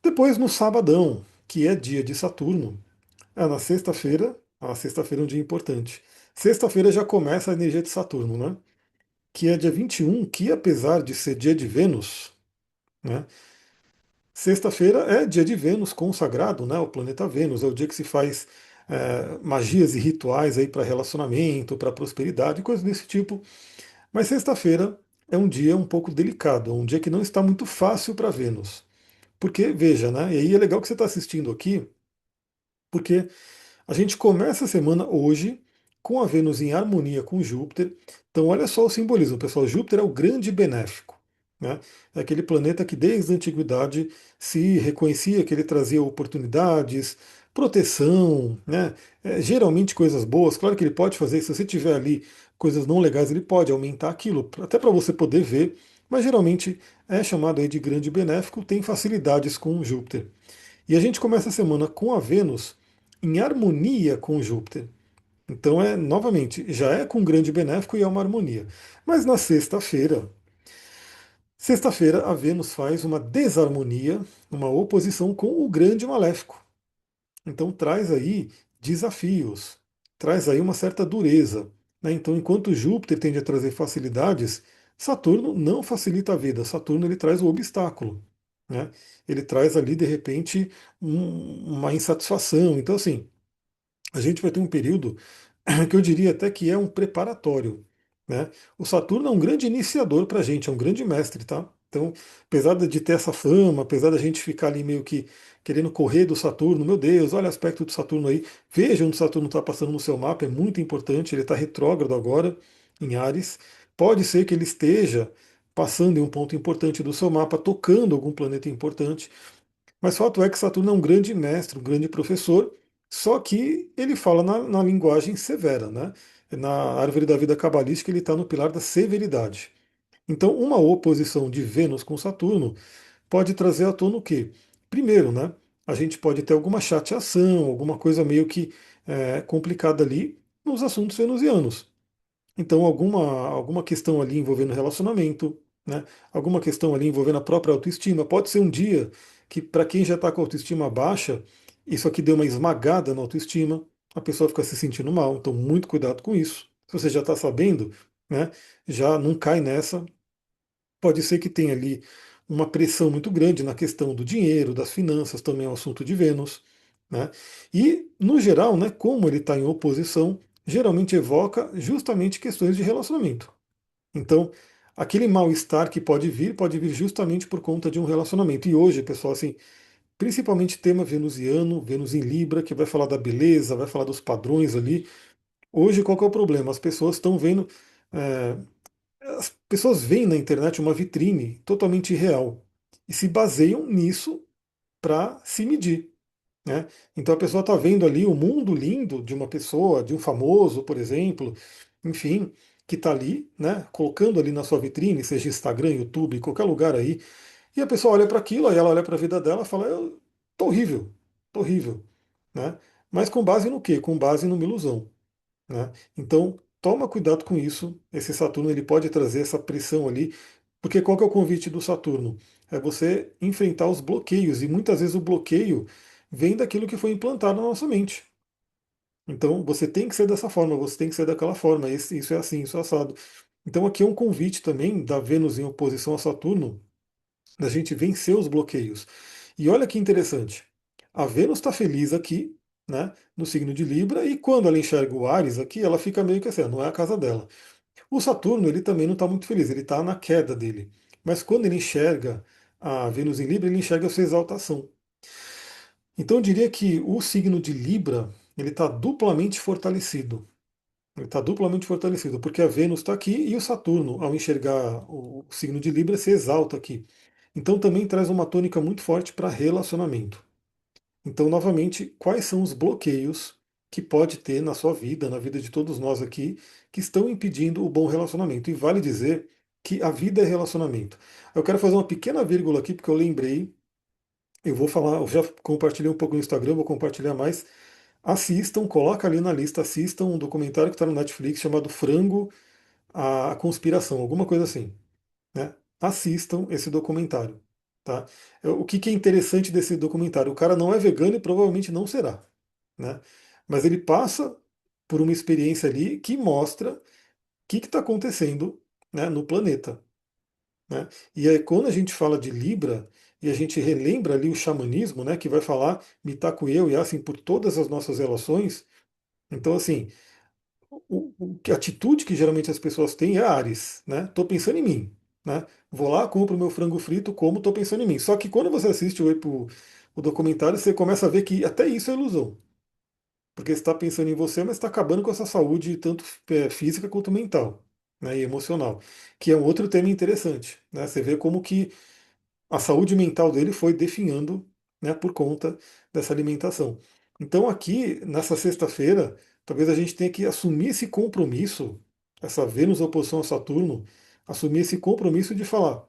Depois, no sabadão, que é dia de Saturno, na sexta-feira, a sexta-feira é um dia importante. Sexta-feira já começa a energia de Saturno, né? Que é dia 21, que apesar de ser dia de Vênus, né? Sexta-feira é dia de Vênus consagrado, né? O planeta Vênus é o dia que se faz magias e rituais aí para relacionamento, para prosperidade, coisas desse tipo. Mas sexta-feira é um dia um pouco delicado, um dia que não está muito fácil para Vênus. Porque, veja, né? E aí é legal que você está assistindo aqui, porque a gente começa a semana hoje com a Vênus em harmonia com Júpiter. Então, olha só o simbolismo, pessoal. Júpiter é o grande benéfico, né? É aquele planeta que desde a antiguidade se reconhecia que ele trazia oportunidades, proteção, né? Geralmente coisas boas. Claro que ele pode fazer, se você tiver ali coisas não legais, ele pode aumentar aquilo, até para você poder ver. Mas geralmente é chamado aí de grande benéfico, tem facilidades com Júpiter. E a gente começa a semana com a Vênus em harmonia com Júpiter. Então novamente, já é com grande benéfico e é uma harmonia. Mas na sexta-feira a Vênus faz uma desarmonia, uma oposição com o grande maléfico. Então traz aí desafios, traz aí uma certa dureza, né? Então enquanto Júpiter tende a trazer facilidades, Saturno não facilita a vida. Saturno ele traz o obstáculo, né? Ele traz ali de repente uma insatisfação. Então assim, a gente vai ter um período que eu diria até que é um preparatório, né? O Saturno é um grande iniciador para a gente, é um grande mestre, tá? Então, apesar de ter essa fama, apesar da gente ficar ali meio que querendo correr do Saturno, meu Deus, olha o aspecto do Saturno aí, veja onde o Saturno está passando no seu mapa, é muito importante, ele está retrógrado agora em Áries, pode ser que ele esteja passando em um ponto importante do seu mapa, tocando algum planeta importante, mas fato é que Saturno é um grande mestre, um grande professor, só que ele fala na linguagem severa, né? Na árvore da vida cabalística ele está no pilar da severidade. Então, uma oposição de Vênus com Saturno pode trazer à tona o quê? Primeiro, né? A gente pode ter alguma chateação, alguma coisa meio que complicada ali nos assuntos venusianos. Então, alguma questão ali envolvendo relacionamento, né? Alguma questão ali envolvendo a própria autoestima. Pode ser um dia que, para quem já está com a autoestima baixa, isso aqui deu uma esmagada na autoestima, a pessoa fica se sentindo mal. Então, muito cuidado com isso. Se você já está sabendo, né? Já não cai nessa. Pode ser que tenha ali uma pressão muito grande na questão do dinheiro, das finanças, também é um assunto de Vênus, né? E, no geral, né, como ele está em oposição, geralmente evoca justamente questões de relacionamento. Então, aquele mal-estar que pode vir justamente por conta de um relacionamento. E hoje, pessoal, assim, principalmente tema venusiano, Vênus em Libra, que vai falar da beleza, vai falar dos padrões ali. Hoje, qual que é o problema? As pessoas estão vendo. é, as pessoas veem na internet uma vitrine totalmente irreal e se baseiam nisso para se medir, né? Então a pessoa está vendo ali o mundo lindo de uma pessoa, de um famoso, por exemplo, enfim, que está ali, né, colocando ali na sua vitrine, seja Instagram, YouTube, qualquer lugar aí, e a pessoa olha para aquilo, aí ela olha para a vida dela e fala, eu tô horrível, né? Mas com base no quê? Com base numa ilusão, né? Então, toma cuidado com isso. Esse Saturno ele pode trazer essa pressão ali, porque qual que é o convite do Saturno? É você enfrentar os bloqueios, e muitas vezes o bloqueio vem daquilo que foi implantado na nossa mente. Então você tem que ser dessa forma, você tem que ser daquela forma, isso é assim, isso é assado. Então aqui é um convite também da Vênus em oposição a Saturno, da gente vencer os bloqueios. E olha que interessante, a Vênus está feliz aqui, né, no signo de Libra, e quando ela enxerga o Áries aqui, ela fica meio que assim, não é a casa dela. O Saturno, ele também não está muito feliz, ele está na queda dele. Mas quando ele enxerga a Vênus em Libra, ele enxerga a sua exaltação. Então eu diria que o signo de Libra, ele está duplamente fortalecido. Ele está duplamente fortalecido, porque a Vênus está aqui e o Saturno, ao enxergar o signo de Libra, se exalta aqui. Então também traz uma tônica muito forte para relacionamento. Então, novamente, quais são os bloqueios que pode ter na sua vida, na vida de todos nós aqui, que estão impedindo o bom relacionamento? E vale dizer que a vida é relacionamento. Eu quero fazer uma pequena vírgula aqui, porque eu lembrei, eu vou falar, eu já compartilhei um pouco no Instagram, vou compartilhar mais. Assistam, coloca ali na lista, assistam um documentário que está no Netflix chamado Frango, a Conspiração, alguma coisa assim, né? Assistam esse documentário, tá? O que que é interessante desse documentário? O cara não é vegano e provavelmente não será, né? Mas ele passa por uma experiência ali que mostra o que está acontecendo, né, no planeta, né? E aí, quando a gente fala de Libra e a gente relembra ali o xamanismo, né, que vai falar Mitakuye e assim por todas as nossas relações, então assim, a atitude que geralmente as pessoas têm é Ares, né? Tô pensando em mim, né? Vou lá, compro meu frango frito, como tô pensando em mim. Só que quando você assiste o documentário, você começa a ver que até isso é ilusão. Porque você está pensando em você, mas está acabando com a sua saúde, tanto física quanto mental, né, e emocional. Que é um outro tema interessante. Né? Você vê como que a saúde mental dele foi definhando, né, por conta dessa alimentação. Então, aqui, nessa sexta-feira, talvez a gente tenha que assumir esse compromisso, essa Vênus oposição a Saturno, assumir esse compromisso de falar: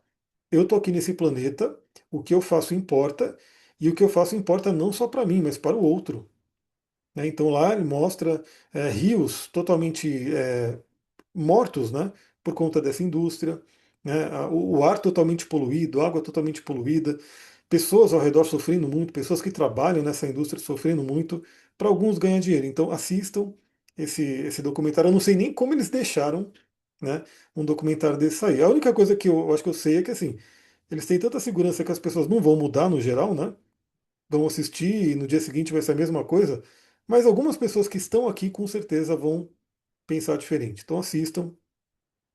eu estou aqui nesse planeta, o que eu faço importa, e o que eu faço importa não só para mim, mas para o outro. Né? Então, lá ele mostra rios totalmente mortos, né, por conta dessa indústria, né, o ar totalmente poluído, a água totalmente poluída, pessoas ao redor sofrendo muito, pessoas que trabalham nessa indústria sofrendo muito, para alguns ganhar dinheiro. Então assistam esse documentário. Eu não sei nem como eles deixaram, né, um documentário desse sair. A única coisa que eu acho que eu sei é que assim, eles têm tanta segurança que as pessoas não vão mudar no geral, né? Vão assistir e no dia seguinte vai ser a mesma coisa. Mas algumas pessoas que estão aqui com certeza vão pensar diferente. Então assistam,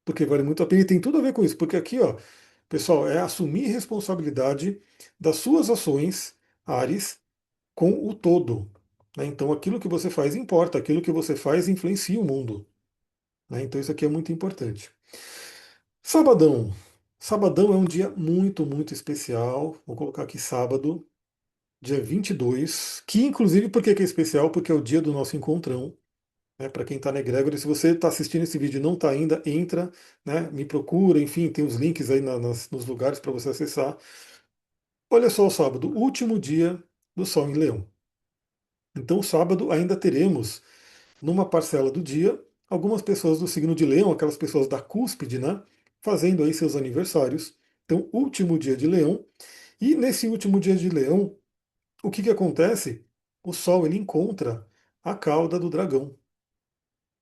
porque vale muito a pena e tem tudo a ver com isso, porque aqui, ó, pessoal, é assumir responsabilidade das suas ações, Ares, com o todo. Né? Então, aquilo que você faz importa, aquilo que você faz influencia o mundo. Né? Então, isso aqui é muito importante. Sabadão. Sabadão é um dia muito, muito especial. Vou colocar aqui sábado, dia 22, que inclusive por que que é especial? Porque é o dia do nosso encontrão. Né, para quem está na Egregore, se você está assistindo esse vídeo e não está ainda, entra, né, me procura, enfim, tem os links aí nos lugares para você acessar. Olha só o sábado, último dia do Sol em Leão. Então, sábado ainda teremos, numa parcela do dia, algumas pessoas do signo de Leão, aquelas pessoas da cúspide, né, fazendo aí seus aniversários. Então, último dia de Leão. E nesse último dia de Leão, o que que acontece? O Sol ele encontra a cauda do dragão.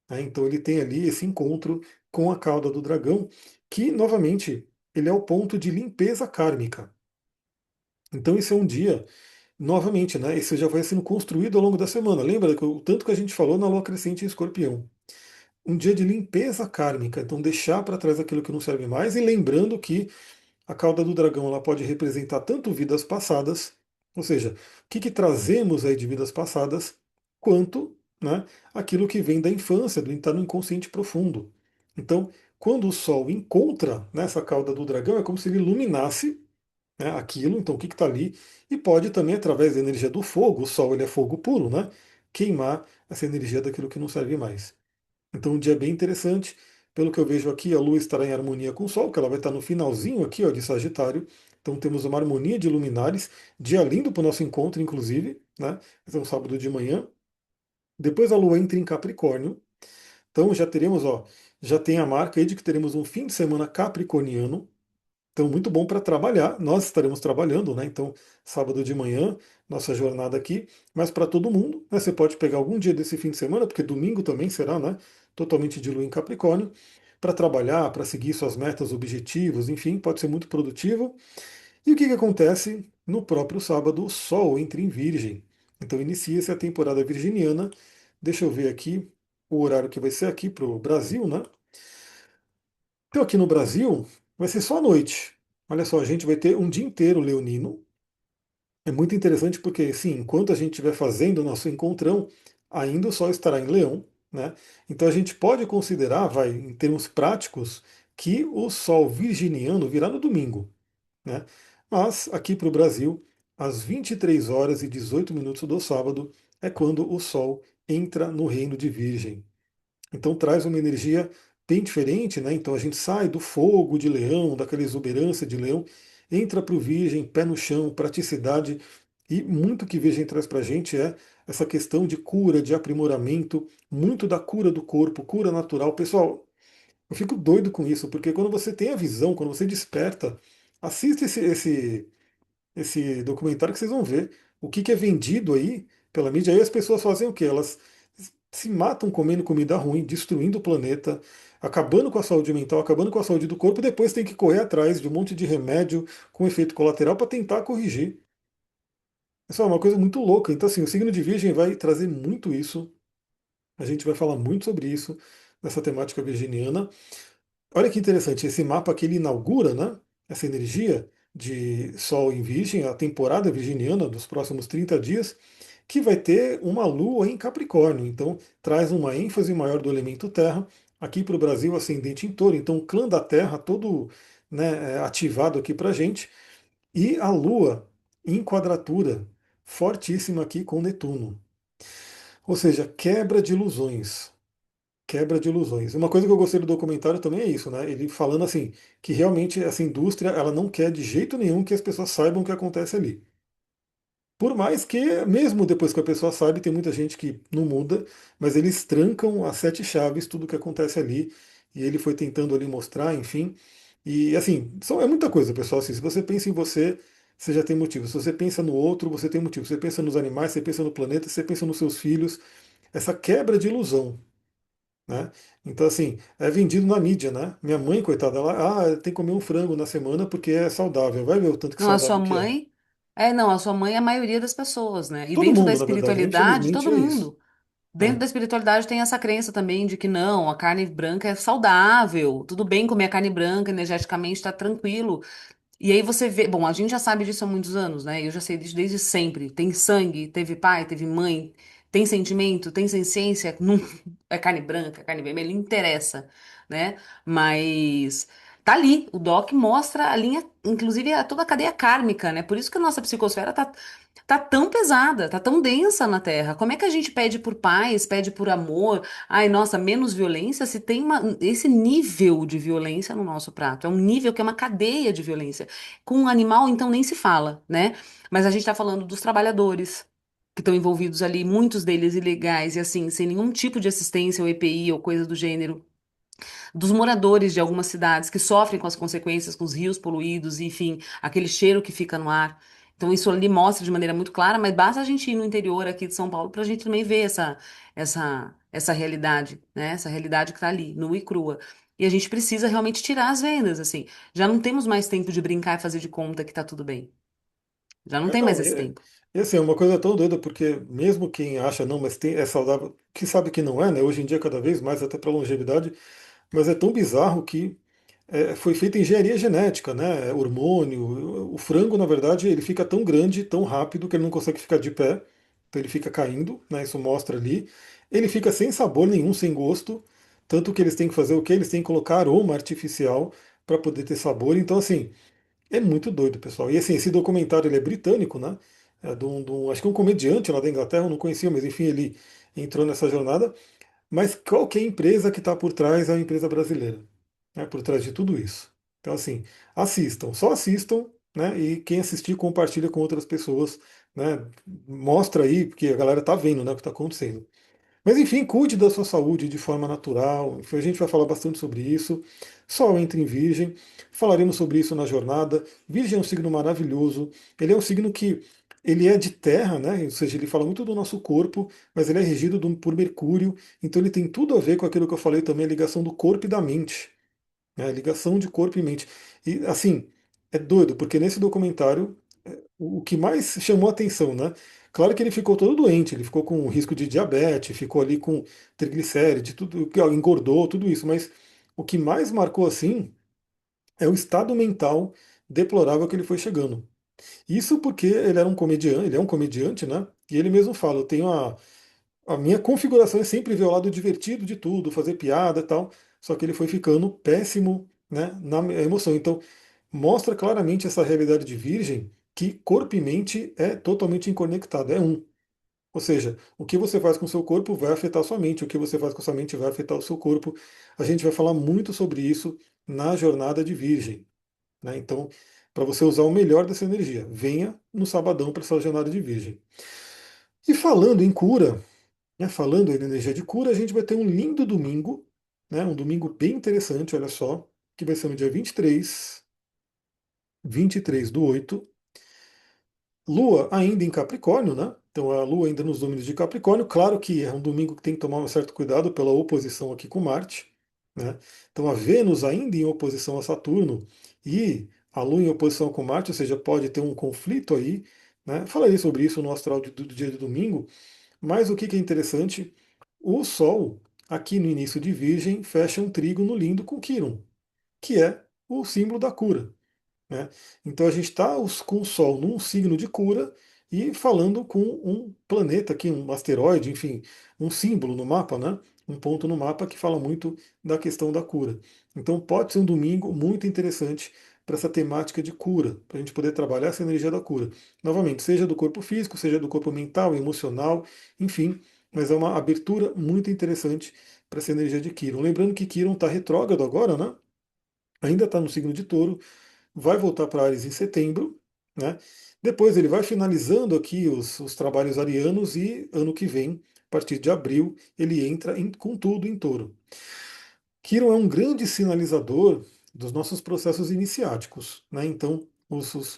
Né? Então ele tem ali esse encontro com a cauda do dragão, que, novamente, ele é o ponto de limpeza kármica. Então esse é um dia, novamente, né? Esse já vai sendo construído ao longo da semana. Lembra que o tanto que a gente falou na lua crescente em Escorpião? Um dia de limpeza kármica, então deixar para trás aquilo que não serve mais, e lembrando que a cauda do dragão ela pode representar tanto vidas passadas, ou seja, o que, que trazemos aí de vidas passadas, quanto, né, aquilo que vem da infância, do estar no inconsciente profundo. Então, quando o Sol encontra nessa cauda do dragão, é como se ele iluminasse, né, aquilo, então o que está ali, e pode também, através da energia do fogo, o Sol ele é fogo puro, né, queimar essa energia daquilo que não serve mais. Então, um dia bem interessante. Pelo que eu vejo aqui, a Lua estará em harmonia com o Sol, que ela vai estar no finalzinho aqui, ó, de Sagitário. Então, temos uma harmonia de luminares, dia lindo para o nosso encontro, inclusive, né? Vai ser um sábado de manhã. Depois a Lua entra em Capricórnio. Então, já teremos, ó, já tem a marca aí de que teremos um fim de semana capricorniano. Então, muito bom para trabalhar. Nós estaremos trabalhando, né? Então, sábado de manhã, nossa jornada aqui. Mas para todo mundo, né? Você pode pegar algum dia desse fim de semana, porque domingo também será, né? Totalmente de lua em Capricórnio, para trabalhar, para seguir suas metas, objetivos, enfim, pode ser muito produtivo. E o que acontece no próprio sábado? O Sol entra em Virgem. Então, inicia-se a temporada virginiana. Deixa eu ver aqui o horário que vai ser aqui para o Brasil, né? Então, aqui no Brasil, vai ser só à noite. Olha só, a gente vai ter um dia inteiro leonino. É muito interessante porque, sim, enquanto a gente estiver fazendo o nosso encontrão, ainda o Sol estará em Leão, né? Então a gente pode considerar, vai, em termos práticos, que o Sol virginiano virá no domingo, né? Mas aqui para o Brasil, às 23 horas e 18 minutos do sábado, é quando o Sol entra no reino de Virgem. Então traz uma energia bem diferente, né? Então a gente sai do fogo de leão, daquela exuberância de leão, entra para o virgem, pé no chão, praticidade, e muito que virgem traz para a gente é essa questão de cura, de aprimoramento, muito da cura do corpo, cura natural. Pessoal, eu fico doido com isso, porque quando você tem a visão, quando você desperta, assista esse documentário que vocês vão ver o que, que é vendido aí pela mídia. Aí as pessoas fazem o quê? Elas se matam comendo comida ruim, destruindo o planeta, acabando com a saúde mental, acabando com a saúde do corpo, e depois tem que correr atrás de um monte de remédio com efeito colateral para tentar corrigir. Isso é uma coisa muito louca. Então, assim, o signo de Virgem vai trazer muito isso. A gente vai falar muito sobre isso nessa temática virginiana. Olha que interessante, esse mapa que ele inaugura, né, essa energia de Sol em Virgem, a temporada virginiana dos próximos 30 dias, que vai ter uma lua em Capricórnio. Então, traz uma ênfase maior do elemento terra. Aqui para o Brasil, ascendente em touro. Então, o clã da terra todo, né, ativado aqui para a gente. E a lua em quadratura, fortíssima aqui com Netuno. Ou seja, quebra de ilusões. Quebra de ilusões. Uma coisa que eu gostei do documentário também é isso, né? Ele falando assim, que realmente essa indústria, ela não quer de jeito nenhum que as pessoas saibam o que acontece ali. Por mais que, mesmo depois que a pessoa sabe, tem muita gente que não muda, mas eles trancam as sete chaves, tudo que acontece ali, e ele foi tentando ali mostrar, enfim. E assim, é muita coisa, pessoal. Assim, se você pensa em você, você já tem motivo. Se você pensa no outro, você tem motivo. Você pensa nos animais, você pensa no planeta, você pensa nos seus filhos. Essa quebra de ilusão, né? Então, assim, é vendido na mídia, né? Minha mãe, coitada, ela tem que comer um frango na semana porque é saudável. Vai ver o tanto que Não, a sua saudável que é. mãe. É, não, a sua mãe é a maioria das pessoas, né? E Todo dentro da mundo, na verdade, espiritualidade, infelizmente todo é isso. mundo. Dentro É. da espiritualidade tem essa crença também de que não, a carne branca é saudável, tudo bem comer a carne branca, energeticamente está tranquilo. E aí você vê, bom, a gente já sabe disso há muitos anos, né? Eu já sei disso desde sempre. Tem sangue, teve pai, teve mãe, tem sentimento, tem consciência, não é carne branca, carne vermelha, não interessa, né? Mas tá ali, o Doc mostra a linha, inclusive toda a cadeia kármica, né? Por isso que a nossa psicosfera tá tão pesada, tá tão densa na Terra. Como é que a gente pede por paz, pede por amor? Ai, nossa, menos violência se tem esse nível de violência no nosso prato. É um nível que é uma cadeia de violência. Com o animal, então, nem se fala, né? Mas a gente está falando dos trabalhadores que estão envolvidos ali, muitos deles ilegais e assim, sem nenhum tipo de assistência ou EPI ou coisa do gênero, dos moradores de algumas cidades que sofrem com as consequências, com os rios poluídos, e, enfim, aquele cheiro que fica no ar. Então, isso ali mostra de maneira muito clara, mas basta a gente ir no interior aqui de São Paulo para a gente também ver essa realidade, né? Essa realidade que está ali, nua e crua. E a gente precisa realmente tirar as vendas, assim. Já não temos mais tempo de brincar e fazer de conta que tá tudo bem. Já não É, tem mais não, esse tempo. e assim, é uma coisa tão doida, porque mesmo quem acha, não, mas é saudável, que sabe que não é, né? Hoje em dia, cada vez mais, até para longevidade, mas é tão bizarro que foi feita engenharia genética, né? Hormônio. O frango, na verdade, ele fica tão grande, tão rápido, que ele não consegue ficar de pé. Então ele fica caindo, né? Isso mostra ali. Ele fica sem sabor nenhum, sem gosto. Tanto que eles têm que fazer o quê? Eles têm que colocar aroma artificial para poder ter sabor. Então, assim, é muito doido, pessoal. E assim, esse documentário ele é britânico, né? Acho que é um comediante lá da Inglaterra, eu não conhecia, mas enfim, ele entrou nessa jornada. Mas qual que é a empresa que está por trás? É a empresa brasileira, né, por trás de tudo isso. Então, assim, assistam, só assistam, né? E quem assistir, compartilha com outras pessoas, né? Mostra aí, porque a galera tá vendo, né, o que está acontecendo. Mas enfim, cuide da sua saúde de forma natural. Enfim, a gente vai falar bastante sobre isso. Sol entra em Virgem, falaremos sobre isso na jornada. Virgem é um signo maravilhoso. Ele é um signo que ele é de terra, né? Ou seja, ele fala muito do nosso corpo, mas ele é regido por Mercúrio. Então ele tem tudo a ver com aquilo que eu falei também, a ligação do corpo e da mente, né? A ligação de corpo e mente. E assim, é doido, porque nesse documentário o que mais chamou a atenção, né? Claro que ele ficou todo doente, ele ficou com risco de diabetes, ficou ali com triglicéride, tudo, engordou, tudo isso, mas o que mais marcou assim é o estado mental deplorável que ele foi chegando. Isso porque ele era um comediante, ele é um comediante, né? E ele mesmo fala, eu tenho a minha configuração é sempre ver o lado divertido de tudo, fazer piada e tal, só que ele foi ficando péssimo, né, na emoção. Então, mostra claramente essa realidade de virgem que corpo e mente é totalmente inconectado, é um. Ou seja, o que você faz com o seu corpo vai afetar a sua mente, o que você faz com a sua mente vai afetar o seu corpo. A gente vai falar muito sobre isso na jornada de virgem, né? Então, para você usar o melhor dessa energia, venha no sabadão para essa jornada de virgem. E falando em cura, né, falando em energia de cura, a gente vai ter um lindo domingo, né, um domingo bem interessante, olha só, que vai ser no dia 23/8, Lua ainda em Capricórnio, né? Então a Lua ainda nos domínios de Capricórnio. Claro que é um domingo que tem que tomar um certo cuidado pela oposição aqui com Marte, né? Então a Vênus ainda em oposição a Saturno e a Lua em oposição com Marte, ou seja, pode ter um conflito aí, né? Falarei sobre isso no astral do dia de domingo, mas o que que é interessante? O Sol, aqui no início de Virgem, fecha um trígono lindo com Quirón, que é o símbolo da cura, né? Então a gente está com o Sol num signo de cura e falando com um planeta aqui, um asteroide, enfim, um símbolo no mapa, né? Um ponto no mapa que fala muito da questão da cura. Então pode ser um domingo muito interessante para essa temática de cura, para a gente poder trabalhar essa energia da cura. Novamente, seja do corpo físico, seja do corpo mental, emocional, enfim, mas é uma abertura muito interessante para essa energia de Quirón. Lembrando que Quirón está retrógrado agora, né? Ainda está no signo de Touro, vai voltar para Ares em setembro, né? Depois ele vai finalizando aqui os trabalhos arianos e ano que vem, a partir de abril, ele entra com tudo em Touro. Quirón é um grande sinalizador dos nossos processos iniciáticos, né? Então,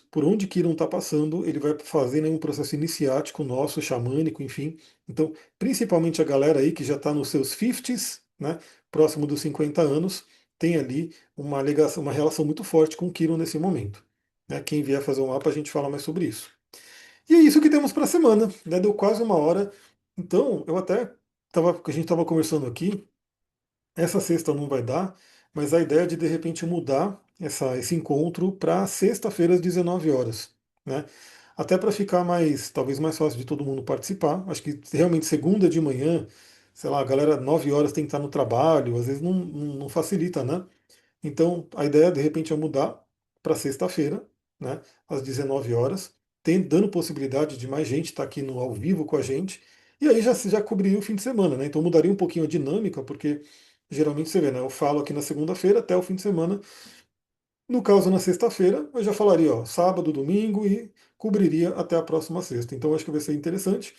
por onde Quirón está passando, ele vai fazer, né, um processo iniciático nosso, xamânico, enfim. Então, principalmente a galera aí que já está nos seus 50s, né, próximo dos 50 anos, tem ali uma ligação, uma relação muito forte com Quirón nesse momento, né? Quem vier fazer um mapa, a gente fala mais sobre isso. E é isso que temos para a semana, né? Deu quase uma hora. Então, eu até a gente estava conversando aqui. Essa sexta não vai dar, mas a ideia é de repente mudar esse encontro para sexta-feira às 19 horas, né? Até para ficar mais, talvez mais fácil de todo mundo participar. Acho que realmente segunda de manhã, sei lá, a galera 9 horas tem que estar no trabalho, às vezes não facilita, né? Então, a ideia, de repente, é mudar para sexta-feira, né, às 19 horas, dando possibilidade de mais gente estar aqui no ao vivo com a gente, e aí já cobriria o fim de semana, né? Então mudaria um pouquinho a dinâmica, porque geralmente você vê, né? Eu falo aqui na segunda-feira até o fim de semana. No caso, na sexta-feira, eu já falaria, ó, sábado, domingo e cobriria até a próxima sexta. Então acho que vai ser interessante.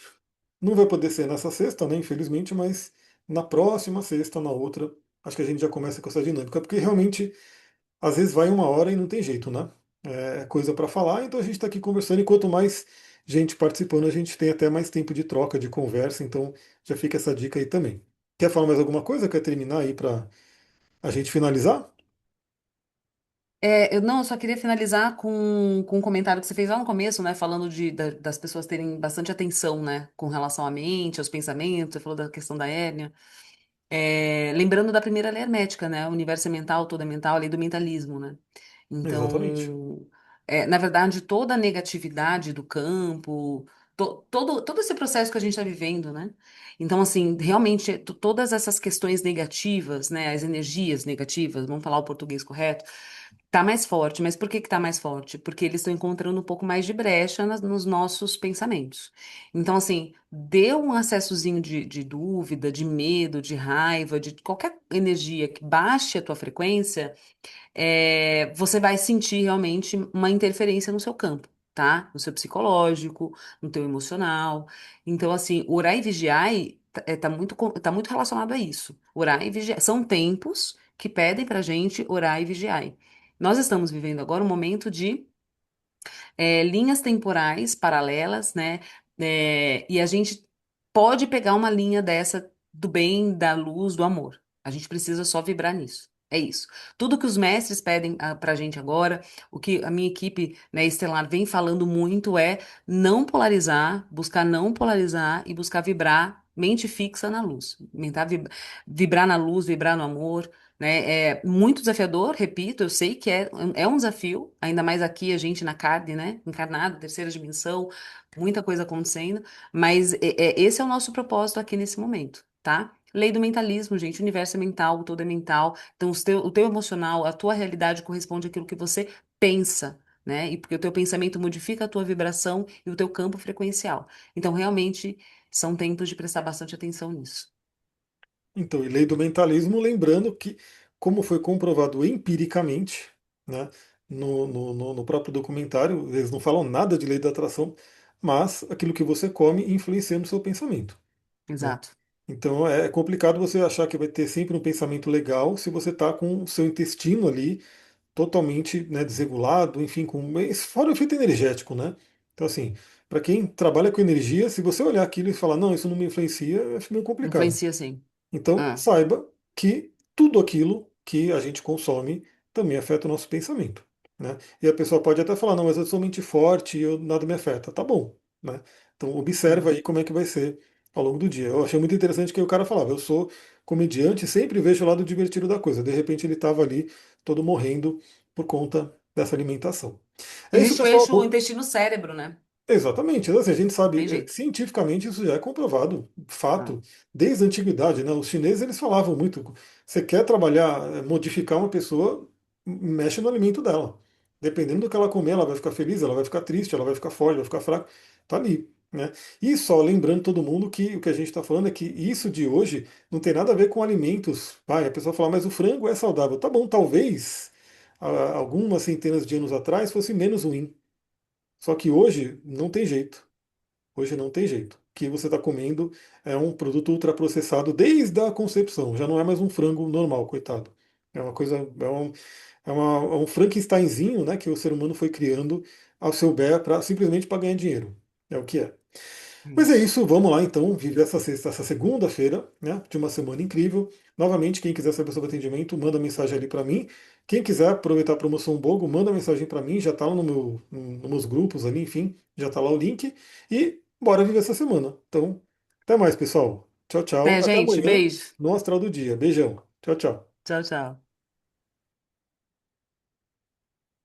Não vai poder ser nessa sexta, né, infelizmente, mas na próxima sexta, na outra, acho que a gente já começa com essa dinâmica, porque realmente às vezes vai uma hora e não tem jeito, né? É coisa para falar, então a gente está aqui conversando e quanto mais gente participando, a gente tem até mais tempo de troca, de conversa, então já fica essa dica aí também. Quer falar mais alguma coisa? Quer terminar aí para a gente finalizar? Eu não, eu só queria finalizar com um comentário que você fez lá no começo, né? Falando das pessoas terem bastante atenção, né? Com relação à mente, aos pensamentos, você falou da questão da hérnia. Lembrando da primeira lei hermética, né? O universo é mental, tudo é mental, a lei do mentalismo, né? Exatamente. Então, na verdade, toda a negatividade do campo, todo esse processo que a gente está vivendo, né? Então, assim, realmente, todas essas questões negativas, né? As energias negativas, vamos falar o português correto, tá mais forte. Mas por que que tá mais forte? Porque eles estão encontrando um pouco mais de brecha nos nossos pensamentos. Então, assim, dê um acessozinho de dúvida, de medo, de raiva, de qualquer energia que baixe a tua frequência, você vai sentir realmente uma interferência no seu campo, tá? No seu psicológico, no teu emocional. Então, assim, orar e vigiar tá muito relacionado a isso. Orar e vigiar. São tempos que pedem pra gente orar e vigiar. Nós estamos vivendo agora um momento de linhas temporais paralelas, né? E a gente pode pegar uma linha dessa do bem, da luz, do amor. A gente precisa só vibrar nisso. É isso. Tudo que os mestres pedem pra gente agora, o que a minha equipe, né, estelar vem falando muito é não polarizar, buscar não polarizar e buscar vibrar mente fixa na luz. Vibrar na luz, vibrar no amor, né? É muito desafiador, repito, eu sei que é um desafio, ainda mais aqui a gente na carne, né? Encarnado, terceira dimensão, muita coisa acontecendo, mas esse é o nosso propósito aqui nesse momento, tá? Lei do mentalismo, gente, o universo é mental, o todo é mental, então o teu emocional, a tua realidade corresponde àquilo que você pensa, né? E porque o teu pensamento modifica a tua vibração e o teu campo frequencial. Então, realmente, são tempos de prestar bastante atenção nisso. Então, e lei do mentalismo, lembrando que, como foi comprovado empiricamente, né, no próprio documentário, eles não falam nada de lei da atração, mas aquilo que você come influencia no seu pensamento. Né? Exato. Então é complicado você achar que vai ter sempre um pensamento legal se você está com o seu intestino ali totalmente, né, desregulado, enfim, fora o efeito energético, né? Então assim, para quem trabalha com energia, se você olhar aquilo e falar, não, isso não me influencia, eu acho meio complicado. Influencia, sim. Então, Ah. saiba que tudo aquilo que a gente consome também afeta o nosso pensamento. Né? E a pessoa pode até falar, não, mas eu sou mente forte e nada me afeta. Tá bom. Né? Então, observa Uhum. aí como é que vai ser ao longo do dia. Eu achei muito interessante que o cara falava, eu sou comediante, sempre vejo o lado divertido da coisa. De repente ele estava ali todo morrendo por conta dessa alimentação. É isso, Existe o pessoal. eixo intestino-cérebro, né? Exatamente, assim, a gente Tem sabe, jeito. cientificamente isso já é comprovado, Ah. fato, desde a antiguidade, né? Os chineses eles falavam muito, você quer trabalhar, modificar uma pessoa, mexe no alimento dela. Dependendo do que ela comer, ela vai ficar feliz, ela vai ficar triste, ela vai ficar forte, vai ficar fraca, tá ali, né? E só lembrando todo mundo que o que a gente está falando é que isso de hoje não tem nada a ver com alimentos. A pessoa fala, mas o frango é saudável. Tá bom, talvez algumas centenas de anos atrás fosse menos ruim. Só que hoje não tem jeito. Hoje não tem jeito. O que você está comendo é um produto ultraprocessado desde a concepção. Já não é mais um frango normal, coitado. É uma coisa, é um Frankensteinzinho, né, que o ser humano foi criando ao seu bel para simplesmente para ganhar dinheiro. É o que é. Mas é Isso. isso, vamos lá então, viver essa segunda-feira, né, de uma semana incrível. Novamente, quem quiser saber sobre atendimento, manda mensagem ali para mim. Quem quiser aproveitar a promoção Bogo, manda mensagem para mim, já está lá nos meus grupos ali, enfim, já está lá o link. E bora viver essa semana. Então, até mais, pessoal. Tchau, tchau. É, Até gente, amanhã beijo. no Astral do Dia. Beijão. Tchau, tchau. Tchau, tchau.